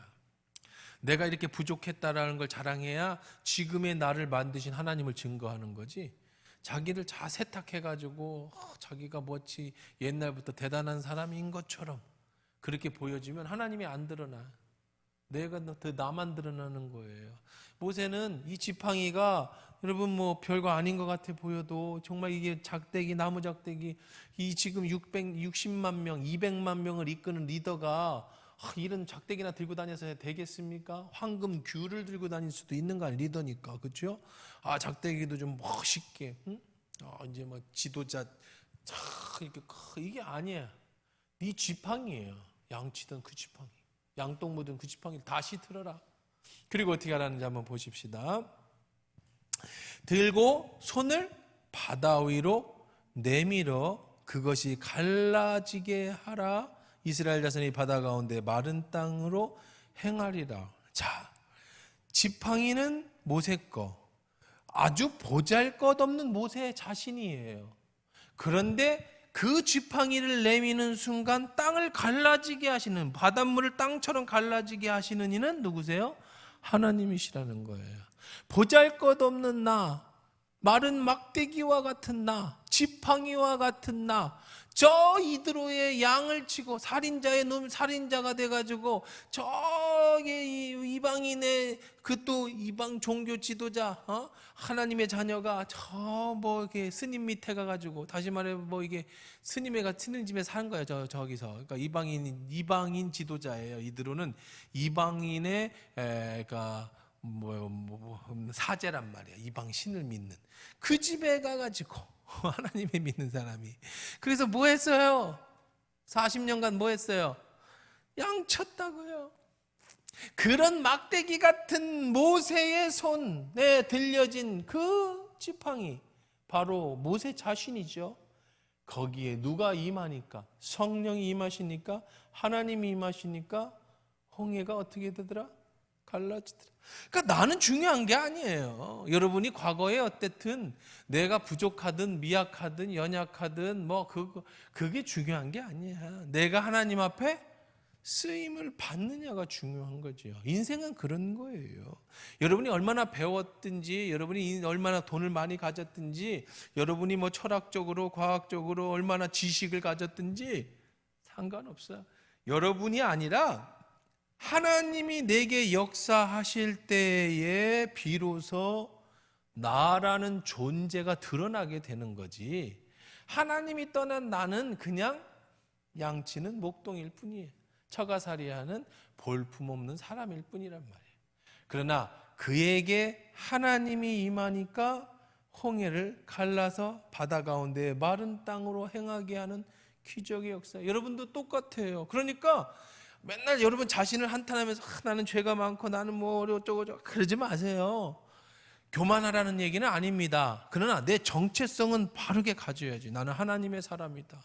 내가 이렇게 부족했다라는 걸 자랑해야 지금의 나를 만드신 하나님을 증거하는 거지. 자기를 다 세탁해가지고 자기가 뭐지 옛날부터 대단한 사람인 것처럼 그렇게 보여지면 하나님이 안 드러나. 내가 더 나만 드러나는 거예요. 모세는 이 지팡이가 여러분 뭐 별거 아닌 것 같아 보여도 정말 이게 작대기, 나무 작대기, 이 지금 660만 명, 200만 명을 이끄는 리더가 이런 작대기나 들고 다녀서 되겠습니까? 황금 귤을 들고 다닐 수도 있는 거 아니에요? 리더니까. 그렇죠? 작대기도 좀 멋있게, 이제 뭐 지도자 이렇게 이게 아니에요. 네 지팡이에요. 양치던 그 지팡이, 양똥 묻은 그 지팡이를 다시 틀어라. 그리고 어떻게 하라는지 한번 보십시다. 들고 손을 바다 위로 내밀어 그것이 갈라지게 하라. 이스라엘 자손이 바다 가운데 마른 땅으로 행하리라. 자, 지팡이는 모세 거, 아주 보잘것없는 모세 자신이에요. 그런데 그 지팡이를 내미는 순간 땅을 갈라지게 하시는, 바닷물을 땅처럼 갈라지게 하시는 이는 누구세요? 하나님이시라는 거예요. 보잘것없는 나, 마른 막대기와 같은 나, 지팡이와 같은 나, 저 이드로의 양을 치고 살인자의 놈, 살인자가 돼가지고 저기 이방인의 그 또 이방 종교 지도자, 하나님의 자녀가 저 뭐 이렇게 스님 밑에 가가지고, 다시 말해 뭐 이게 스님애가 스님 집에 사는 거예요. 저기서. 그러니까 이방인 지도자예요. 이드로는 이방인의 그러니까 사제란 말이야. 이방 신을 믿는 그 집에 가가지고 하나님을 믿는 사람이. 그래서 뭐 했어요? 40년간 뭐 했어요? 양 쳤다고요. 그런 막대기 같은 모세의 손에 들려진 그 지팡이, 바로 모세 자신이죠. 거기에 누가 임하니까? 성령이 임하시니까, 하나님이 임하시니까 홍해가 어떻게 되더라? 갈라지더라. 그러니까 나는 중요한 게 아니에요. 여러분이 과거에 어쨌든 내가 부족하든 미약하든 연약하든 뭐 그게 중요한 게 아니야. 내가 하나님 앞에 쓰임을 받느냐가 중요한 거죠. 인생은 그런 거예요. 여러분이 얼마나 배웠든지, 여러분이 얼마나 돈을 많이 가졌든지, 여러분이 뭐 철학적으로 과학적으로 얼마나 지식을 가졌든지 상관없어요. 여러분이 아니라 하나님이 내게 역사하실 때에 비로소 나라는 존재가 드러나게 되는 거지, 하나님이 떠난 나는 그냥 양치는 목동일 뿐이에요. 처가살이하는 볼품없는 사람일 뿐이란 말이에요. 그러나 그에게 하나님이 임하니까 홍해를 갈라서 바다 가운데 마른 땅으로 행하게 하는 기적의 역사. 여러분도 똑같아요. 그러니까 맨날 여러분 자신을 한탄하면서 나는 죄가 많고 나는 뭐 어쩌고저쩌고 그러지 마세요. 교만하라는 얘기는 아닙니다. 그러나 내 정체성은 바르게 가져야지. 나는 하나님의 사람이다.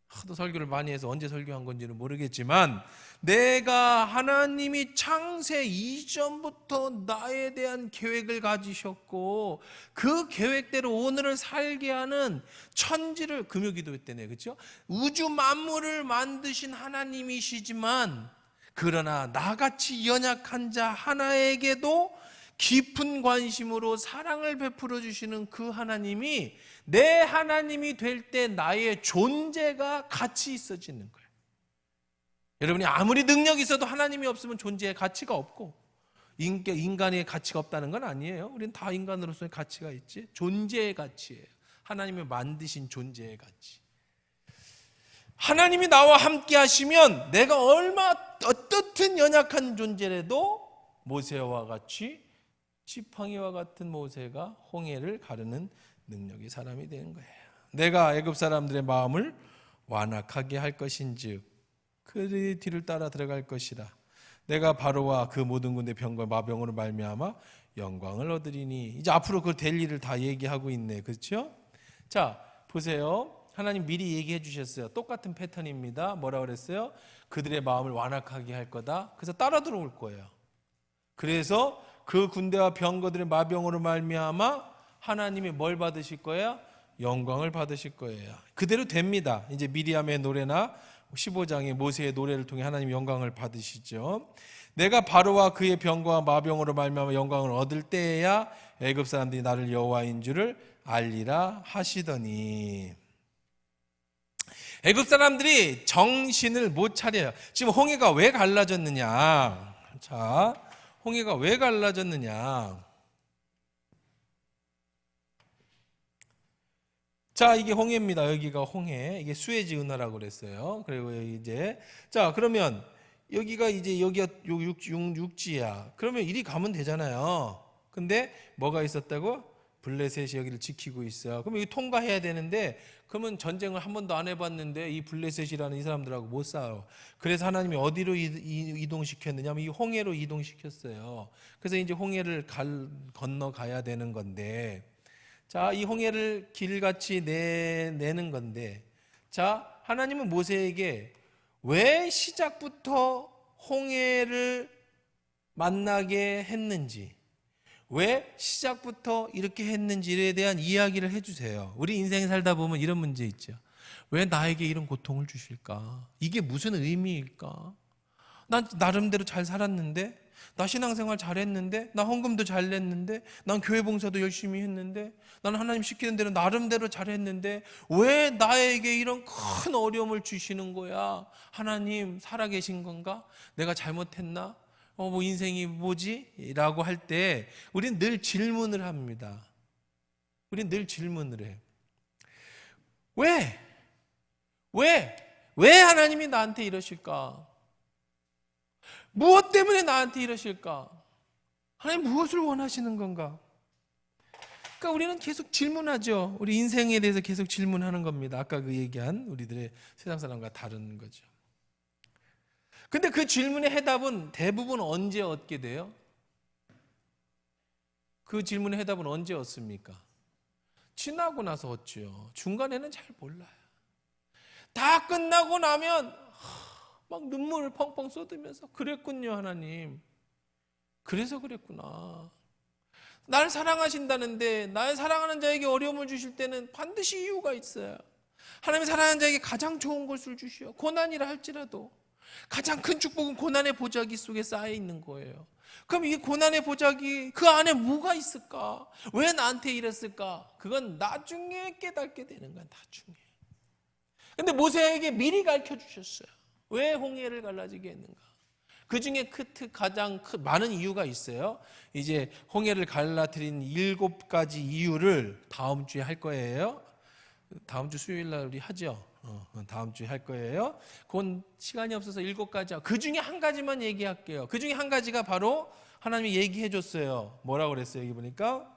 하도 설교를 많이 해서 언제 설교한 건지는 모르겠지만, 내가 하나님이 창세 이전부터 나에 대한 계획을 가지셨고 그 계획대로 오늘을 살게 하는 천지를, 금요기도 때네, 그렇죠? 우주 만물을 만드신 하나님이시지만, 그러나 나같이 연약한 자 하나에게도 깊은 관심으로 사랑을 베풀어 주시는 그 하나님이 내 하나님이 될 때 나의 존재가 가치 있어지는 거예요. 여러분이 아무리 능력이 있어도 하나님이 없으면 존재의 가치가 없고, 인간의 가치가 없다는 건 아니에요. 우리는 다 인간으로서의 가치가 있지. 존재의 가치예요. 하나님이 만드신 존재의 가치. 하나님이 나와 함께 하시면 내가 어떻든 연약한 존재라도 모세와 같이, 지팡이와 같은 모세가 홍해를 가르는 능력의 사람이 되는 거예요. 내가 애굽 사람들의 마음을 완악하게 할 것인즉 그들의 뒤를 따라 들어갈 것이라. 내가 바로와 그 모든 군대 병과 마병으로 말미암아 영광을 얻으리니. 이제 앞으로 그 될 일을 다 얘기하고 있네, 그렇죠? 자, 보세요. 하나님 미리 얘기해 주셨어요. 똑같은 패턴입니다. 뭐라 그랬어요? 그들의 마음을 완악하게 할 거다. 그래서 따라 들어올 거예요. 그래서 그 군대와 병거들의 마병으로 말미암아 하나님이 뭘 받으실 거예요? 영광을 받으실 거예요. 그대로 됩니다. 이제 미리암의 노래나 15장의 모세의 노래를 통해 하나님 영광을 받으시죠. 내가 바로와 그의 병거와 마병으로 말미암아 영광을 얻을 때에야 애굽 사람들이 나를 여호와인 줄을 알리라 하시더니. 애굽 사람들이 정신을 못 차려요. 지금 홍해가 왜 갈라졌느냐? 자, 홍해가 왜 갈라졌느냐? 자, 이게 홍해입니다. 여기가 홍해. 이게 수에즈 운하라고 그랬어요. 그리고 이제, 자, 그러면 여기가 이제 여기가 육지야. 그러면 이리 가면 되잖아요. 근데 뭐가 있었다고? 블레셋이 여기를 지키고 있어요. 그럼 여기 통과해야 되는데, 그러면 전쟁을 한 번도 안 해봤는데 이 블레셋이라는 이 사람들하고 못 싸워. 그래서 하나님이 어디로 이동시켰느냐면 이 홍해로 이동시켰어요. 그래서 이제 홍해를 건너가야 되는 건데, 자, 이 홍해를 길같이 내는 건데, 자, 하나님은 모세에게 왜 시작부터 홍해를 만나게 했는지, 왜 시작부터 이렇게 했는지에 대한 이야기를 해주세요. 우리 인생 살다 보면 이런 문제 있죠. 왜 나에게 이런 고통을 주실까? 이게 무슨 의미일까? 난 나름대로 잘 살았는데, 나 신앙생활 잘했는데, 나 헌금도 잘 냈는데, 난 교회 봉사도 열심히 했는데, 난 하나님 시키는 대로 나름대로 잘했는데 왜 나에게 이런 큰 어려움을 주시는 거야? 하나님 살아계신 건가? 내가 잘못했나? 뭐 인생이 뭐지? 라고 할 때 우리는 늘 질문을 합니다. 우리는 늘 질문을 해요. 왜 하나님이 나한테 이러실까? 무엇 때문에 나한테 이러실까? 하나님 무엇을 원하시는 건가? 그러니까 우리는 계속 질문하죠. 우리 인생에 대해서 계속 질문하는 겁니다. 아까 그 얘기한 우리들의 세상 사람과 다른 거죠. 근데 그 질문의 해답은 대부분 언제 얻게 돼요? 그 질문의 해답은 언제 얻습니까? 지나고 나서 얻죠. 중간에는 잘 몰라요. 다 끝나고 나면 막 눈물을 펑펑 쏟으면서 그랬군요, 하나님. 그래서 그랬구나. 날 사랑하신다는데 나의 사랑하는 자에게 어려움을 주실 때는 반드시 이유가 있어요. 하나님이 사랑하는 자에게 가장 좋은 것을 주시오. 고난이라 할지라도 가장 큰 축복은 고난의 보자기 속에 쌓여 있는 거예요. 그럼 이 고난의 보자기 그 안에 뭐가 있을까? 왜 나한테 이랬을까? 그건 나중에 깨닫게 되는 건 나중에. 근데 모세에게 미리 가르쳐 주셨어요. 왜 홍해를 갈라지게 했는가? 그 중에 가장 많은 이유가 있어요. 이제 홍해를 갈라뜨린 7가지 이유를 다음 주에 할 거예요. 다음 주 수요일 날 우리 하죠. 다음 주에 할 거예요. 그건 시간이 없어서 7가지. 그 중에 한 가지만 얘기할게요. 그 중에 한 가지가 바로 하나님이 얘기해 줬어요. 뭐라고 그랬어요? 여기 보니까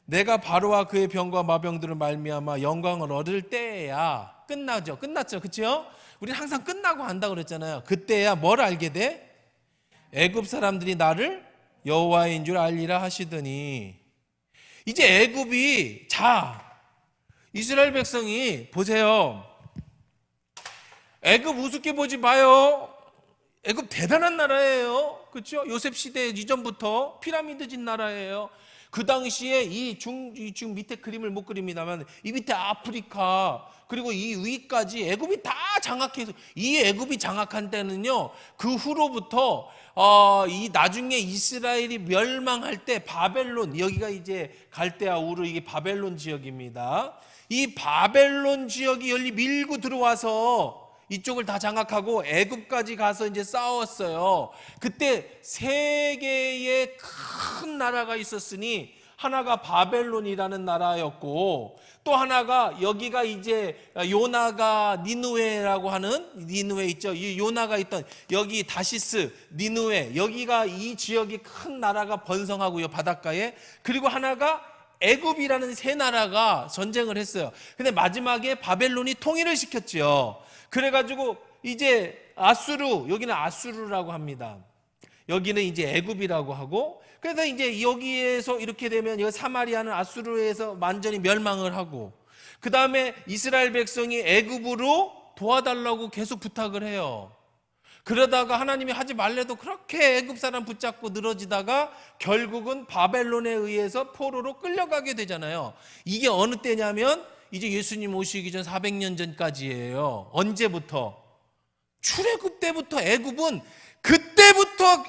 내가 바로와 그의 병과 마병들을 말미암아 영광을 얻을 때야. 끝나죠. 끝났죠. 그렇죠? 우리는 항상 끝나고 한다고 그랬잖아요. 그때야 뭘 알게 돼? 애굽 사람들이 나를 여호와인 줄 알리라 하시더니, 이제 애굽이, 이스라엘 백성이 보세요. 애굽 우습게 보지 마요. 애굽 대단한 나라예요. 그렇죠? 요셉 시대 이전부터 피라미드 진 나라예요. 그 당시에 이 밑에 그림을 못 그립니다만 이 밑에 아프리카 그리고 이 위까지 애굽이 다 장악해서, 이 애굽이 장악한 때는요, 그 후로부터 이 나중에 이스라엘이 멸망할 때 바벨론, 여기가 이제 갈대아 우르, 이게 바벨론 지역입니다. 이 바벨론 지역이 열리 밀고 들어와서 이쪽을 다 장악하고 애굽까지 가서 이제 싸웠어요. 그때 3개의 큰 나라가 있었으니 하나가 바벨론이라는 나라였고, 또 하나가 여기가 이제 요나가 니느웨라고 하는, 니느웨 있죠. 이 요나가 있던 여기 다시스, 니느웨, 여기가 이 지역이 큰 나라가 번성하고요, 바닷가에. 그리고 하나가 애굽이라는 3나라가 전쟁을 했어요. 근데 마지막에 바벨론이 통일을 시켰죠. 그래가지고 이제 아수르, 여기는 아수르라고 합니다. 여기는 이제 애굽이라고 하고, 그래서 이제 여기에서 이렇게 되면 여기 사마리아는 아수르에서 완전히 멸망을 하고, 그 다음에 이스라엘 백성이 애굽으로 도와달라고 계속 부탁을 해요. 그러다가 하나님이 하지 말래도 그렇게 애굽 사람 붙잡고 늘어지다가 결국은 바벨론에 의해서 포로로 끌려가게 되잖아요. 이게 어느 때냐면 이제 예수님 오시기 전 400년 전까지예요. 언제부터? 출애굽 때부터. 애굽은 그때부터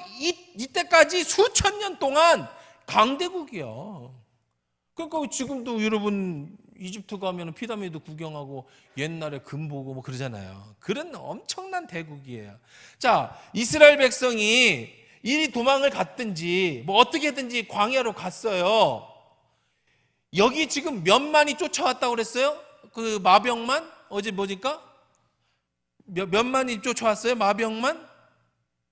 이때까지 수천 년 동안 강대국이요. 그러니까 지금도 여러분 이집트 가면 피라미드 구경하고 옛날에 금 보고 뭐 그러잖아요. 그런 엄청난 대국이에요. 자, 이스라엘 백성이 이 도망을 갔든지 뭐 어떻게든지 광야로 갔어요. 여기 지금 몇만이 쫓아왔다고 그랬어요? 그 마병만? 어제 뭐니까? 몇만이 쫓아왔어요? 마병만?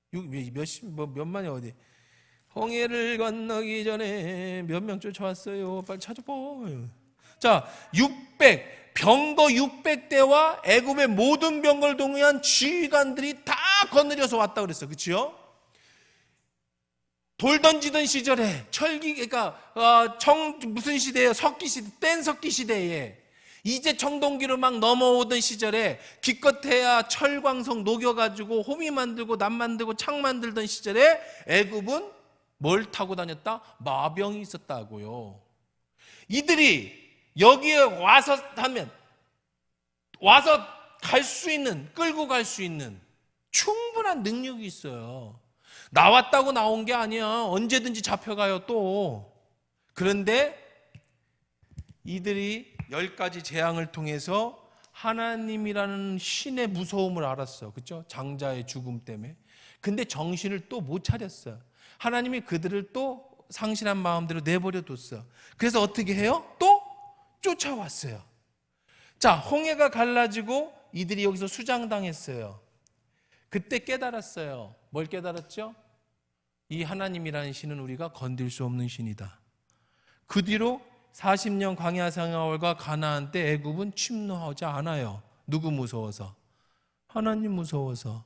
몇만이 어디? 홍해를 건너기 전에 몇 명 쫓아왔어요? 빨리 찾아봐. 자, 병거 600대와 애굽의 모든 병거를 동원한 지휘관들이 다 거느려서 왔다 그랬어요. 그렇죠? 돌 던지던 시절에 그러니까 무슨 시대예요? 석기 시대, 뗀석기 시대에 이제 청동기로 막 넘어오던 시절에 기껏해야 철광석 녹여가지고 호미 만들고 남 만들고 창 만들던 시절에 애굽은 뭘 타고 다녔다? 마병이 있었다고요. 이들이 여기에 와서 갈 수 있는, 끌고 갈 수 있는 충분한 능력이 있어요. 나왔다고 나온 게 아니야. 언제든지 잡혀가요 또. 그런데 이들이 10가지 재앙을 통해서 하나님이라는 신의 무서움을 알았어. 그렇죠? 장자의 죽음 때문에. 근데 정신을 또 못 차렸어. 하나님이 그들을 또 상실한 마음대로 내버려 뒀어. 그래서 어떻게 해요? 또 쫓아왔어요. 자, 홍해가 갈라지고 이들이 여기서 수장당했어요. 그때 깨달았어요. 뭘 깨달았죠? 이 하나님이라는 신은 우리가 건들 수 없는 신이다. 그 뒤로 40년 광야 생활과 가나안 때 애굽은 침노하지 않아요. 누구 무서워서? 하나님 무서워서.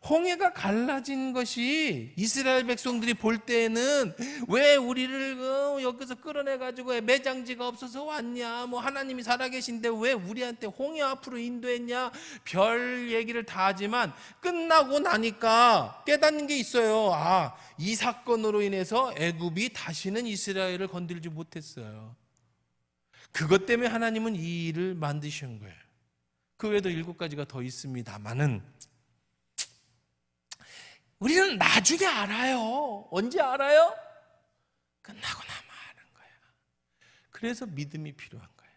홍해가 갈라진 것이 이스라엘 백성들이 볼 때에는 왜 우리를 여기서 끌어내가지고 매장지가 없어서 왔냐, 뭐 하나님이 살아계신데 왜 우리한테 홍해 앞으로 인도했냐, 별 얘기를 다 하지만 끝나고 나니까 깨닫는 게 있어요. 아, 이 사건으로 인해서 애굽이 다시는 이스라엘을 건들지 못했어요. 그것 때문에 하나님은 이 일을 만드신 거예요. 그 외에도 7가지가 더 있습니다만은 우리는 나중에 알아요. 언제 알아요? 끝나고 나면 아는 거야. 그래서 믿음이 필요한 거예요.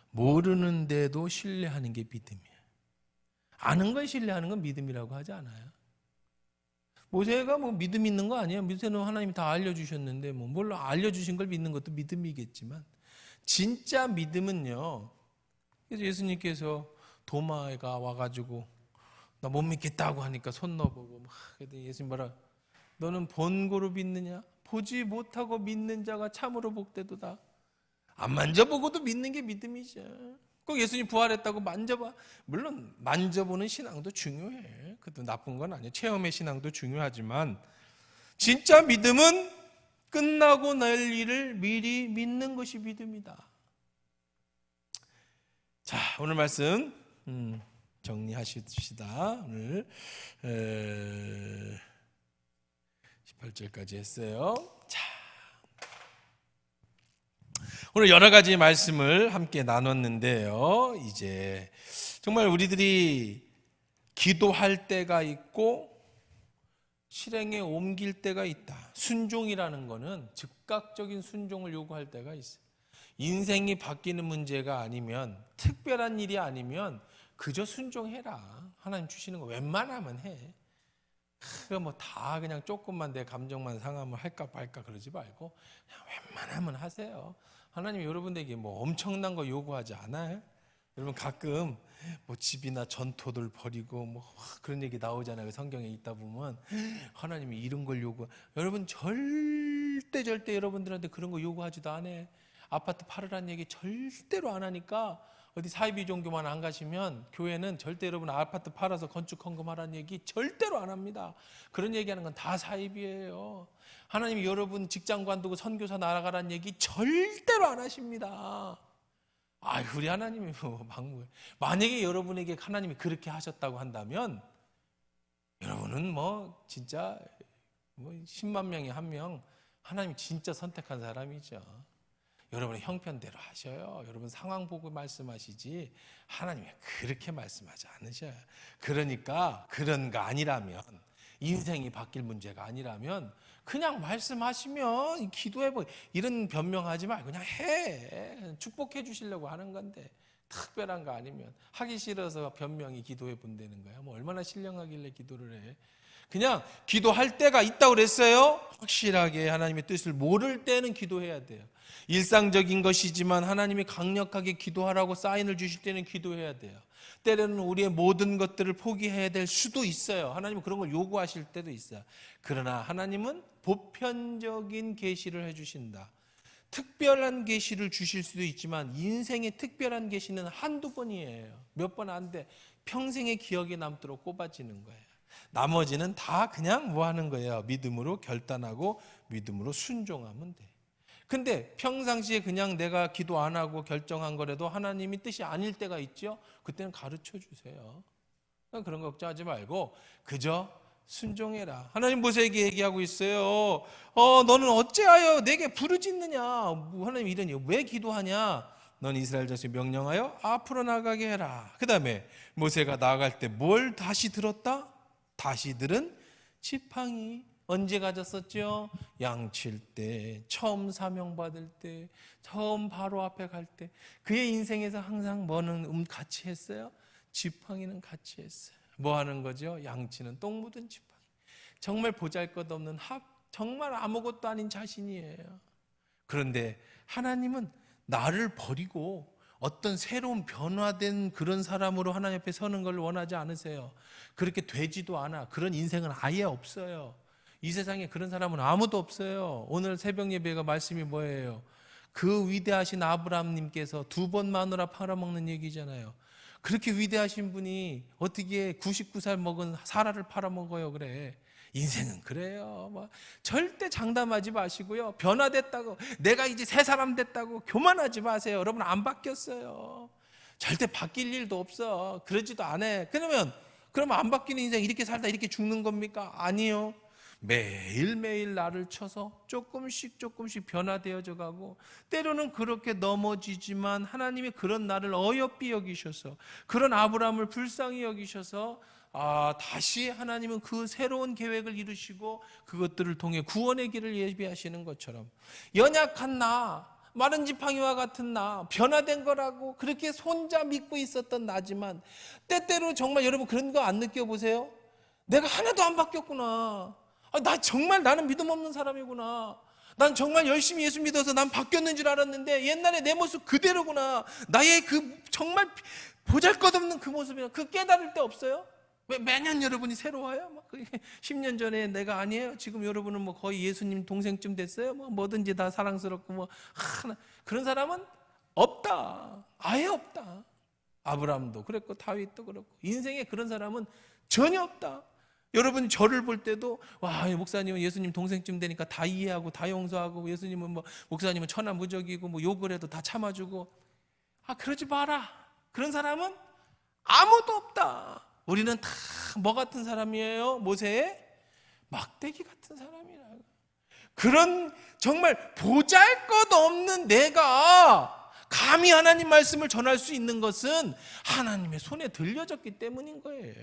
모르는데도 신뢰하는 게 믿음이에요. 아는 걸 신뢰하는 건 믿음이라고 하지 않아요. 모세가 뭐 믿음 있는 거 아니에요. 모세는 하나님이 다 알려주셨는데 뭐 물론 알려주신 걸 믿는 것도 믿음이겠지만 진짜 믿음은요. 그래서 예수님께서 도마가 와가지고 나 못 믿겠다고 하니까 손 넣어보고 막 그랬더니 예수님 뭐라, 너는 본고로 믿느냐? 보지 못하고 믿는 자가 참으로 복되도다. 안 만져보고도 믿는 게 믿음이죠. 꼭 예수님 부활했다고 만져봐. 물론 만져보는 신앙도 중요해. 그것도 나쁜 건 아니에요. 체험의 신앙도 중요하지만 진짜 믿음은 끝나고 날 일을 미리 믿는 것이 믿음이다. 자, 오늘 말씀 정리하십시다. 오늘 18절까지 했어요. 자, 오늘 여러 가지 말씀을 함께 나눴는데요. 이제 정말 우리들이 기도할 때가 있고 실행에 옮길 때가 있다. 순종이라는 거는 즉각적인 순종을 요구할 때가 있어요. 인생이 바뀌는 문제가 아니면, 특별한 일이 아니면 그저 순종해라. 하나님 주시는 거 웬만하면 해. 그거 뭐 다 그냥 조금만 내 감정만 상하면 할까 말까 그러지 말고 그냥 웬만하면 하세요. 하나님 여러분에게 뭐 엄청난 거 요구하지 않아요? 여러분 가끔 뭐 집이나 전토들 버리고 뭐 그런 얘기 나오잖아요. 성경에 있다 보면 하나님이 이런 걸 요구. 여러분 절대 여러분들한테 그런 거 요구하지도 않아요. 아파트 팔으라는 얘기 절대로 안 하니까 어디 사이비 종교만 안 가시면 교회는 절대 여러분 아파트 팔아서 건축 헌금하라는 얘기 절대로 안 합니다. 그런 얘기하는 건 다 사이비예요. 하나님이 여러분 직장 관두고 선교사 날아가라는 얘기 절대로 안 하십니다. 아, 우리 하나님이 뭐 막무해. 만약에 여러분에게 하나님이 그렇게 하셨다고 한다면 여러분은 뭐 진짜 뭐 10만 명에 1명 하나님이 진짜 선택한 사람이죠. 여러분의 형편대로 하셔요. 여러분 상황 보고 말씀하시지 하나님이 그렇게 말씀하지 않으셔요. 그러니까 그런 거 아니라면, 인생이 바뀔 문제가 아니라면 그냥 말씀하시면 기도해보. 이런 변명하지 말고 그냥 해. 축복해 주시려고 하는 건데 특별한 거 아니면, 하기 싫어서 변명이 기도해 본다는 거야. 뭐 얼마나 신령하길래 기도를 해. 그냥 기도할 때가 있다고 그랬어요. 확실하게 하나님의 뜻을 모를 때는 기도해야 돼요. 일상적인 것이지만 하나님이 강력하게 기도하라고 사인을 주실 때는 기도해야 돼요. 때로는 우리의 모든 것들을 포기해야 될 수도 있어요. 하나님은 그런 걸 요구하실 때도 있어요. 그러나 하나님은 보편적인 계시를 해주신다. 특별한 계시를 주실 수도 있지만 인생의 특별한 계시는 한두 번이에요. 몇 번 안 돼. 평생의 기억에 남도록 꼽아지는 거예요. 나머지는 다 그냥 뭐 하는 거예요? 믿음으로 결단하고 믿음으로 순종하면 돼. 근데 평상시에 그냥 내가 기도 안 하고 결정한 거라도 하나님이 뜻이 아닐 때가 있죠. 그때는 가르쳐 주세요. 그런 거 걱정하지 말고 그저 순종해라. 하나님 모세에게 얘기하고 있어요. 너는 어찌하여 내게 부르짖느냐. 하나님 이러니 왜 기도하냐. 넌 이스라엘 자손이 명령하여 앞으로 나가게 해라. 그 다음에 모세가 나아갈 때 뭘 다시 들었다? 다시 들은 지팡이. 언제 가졌었죠? 양칠 때, 처음 사명 받을 때, 처음 바로 앞에 갈 때. 그의 인생에서 항상 뭐는 같이 했어요? 지팡이는 같이 했어요. 뭐 하는 거죠? 양치는 똥 묻은 지팡이. 정말 보잘것없는 정말 아무것도 아닌 자신이에요. 그런데 하나님은 나를 버리고 어떤 새로운 변화된 그런 사람으로 하나님 앞에 서는 걸 원하지 않으세요. 그렇게 되지도 않아. 그런 인생은 아예 없어요. 이 세상에 그런 사람은 아무도 없어요. 오늘 새벽 예배가 말씀이 뭐예요? 그 위대하신 아브라함님께서 2번 마누라 팔아먹는 얘기잖아요. 그렇게 위대하신 분이 어떻게 99살 먹은 사라를 팔아먹어요? 그래. 인생은 그래요. 절대 장담하지 마시고요. 변화됐다고, 내가 이제 새 사람 됐다고 교만하지 마세요. 여러분 안 바뀌었어요. 절대 바뀔 일도 없어. 그러지도 않아. 그러면 안 바뀌는 인생 이렇게 살다 이렇게 죽는 겁니까? 아니요. 매일매일 나를 쳐서 조금씩 변화되어져 가고, 때로는 그렇게 넘어지지만 하나님이 그런 나를 어여삐 여기셔서, 그런 아브라함을 불쌍히 여기셔서 다시 하나님은 그 새로운 계획을 이루시고 그것들을 통해 구원의 길을 예비하시는 것처럼, 연약한 나, 마른 지팡이와 같은 나, 변화된 거라고 그렇게 혼자 믿고 있었던 나지만 때때로 정말 여러분 그런 거 안 느껴보세요? 내가 하나도 안 바뀌었구나. 나는 믿음 없는 사람이구나. 난 정말 열심히 예수 믿어서 난 바뀌었는 줄 알았는데 옛날에 내 모습 그대로구나. 나의 그 정말 보잘것없는 그 모습이나 그 깨달을 때 없어요? 왜 매년 여러분이 새로워요? 10년 전에 내가 아니에요? 지금 여러분은 거의 예수님 동생쯤 됐어요? 뭐든지 다 사랑스럽고 그런 사람은 없다. 아예 없다. 아브라함도 그랬고 다윗도 그렇고 인생에 그런 사람은 전혀 없다. 여러분 저를 볼 때도 목사님은 예수님 동생쯤 되니까 다 이해하고 다 용서하고, 예수님은 목사님은 천하무적이고 욕을 해도 다 참아주고, 그러지 마라. 그런 사람은 아무도 없다. 우리는 다 뭐 같은 사람이에요? 모세의 막대기 같은 사람이라고. 그런 정말 보잘것없는 내가 감히 하나님 말씀을 전할 수 있는 것은 하나님의 손에 들려졌기 때문인 거예요.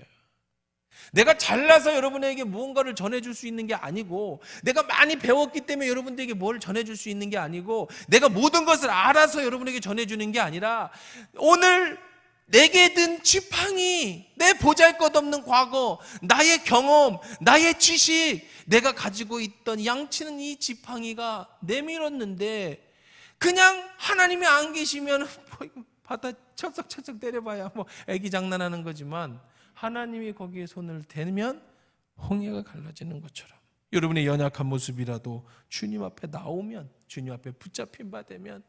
내가 잘나서 여러분에게 무언가를 전해줄 수 있는 게 아니고, 내가 많이 배웠기 때문에 여러분들에게 뭘 전해줄 수 있는 게 아니고, 내가 모든 것을 알아서 여러분에게 전해주는 게 아니라, 오늘 내게 든 지팡이, 내 보잘것없는 과거, 나의 경험, 나의 지식, 내가 가지고 있던 양치는 이 지팡이가 내밀었는데, 그냥 하나님이 안 계시면 바다 척척척척 때려봐야 애기 장난하는 거지만, 하나님이 거기에 손을 대면 홍해가 갈라지는 것처럼, 여러분의 연약한 모습이라도 주님 앞에 나오면, 주님 앞에 붙잡힌 바 되면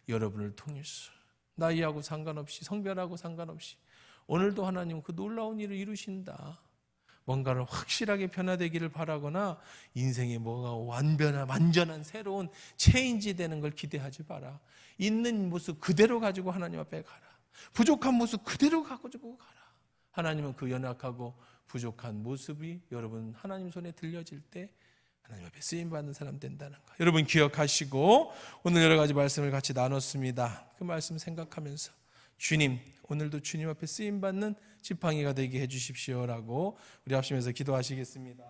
여러분을 통해서 나이하고 상관없이, 성별하고 상관없이 오늘도 하나님은 그 놀라운 일을 이루신다. 뭔가를 확실하게 변화되기를 바라거나 인생에 뭐가 완전한 새로운 체인지 되는 걸 기대하지 마라. 있는 모습 그대로 가지고 하나님 앞에 가라. 부족한 모습 그대로 가지고 가라. 하나님은 그 연약하고 부족한 모습이 여러분 하나님 손에 들려질 때 하나님 앞에 쓰임받는 사람 된다는 거 여러분 기억하시고, 오늘 여러 가지 말씀을 같이 나눴습니다. 그 말씀 생각하면서 주님, 오늘도 주님 앞에 쓰임받는 지팡이가 되게 해주십시오라고 우리 합심해서 기도하시겠습니다.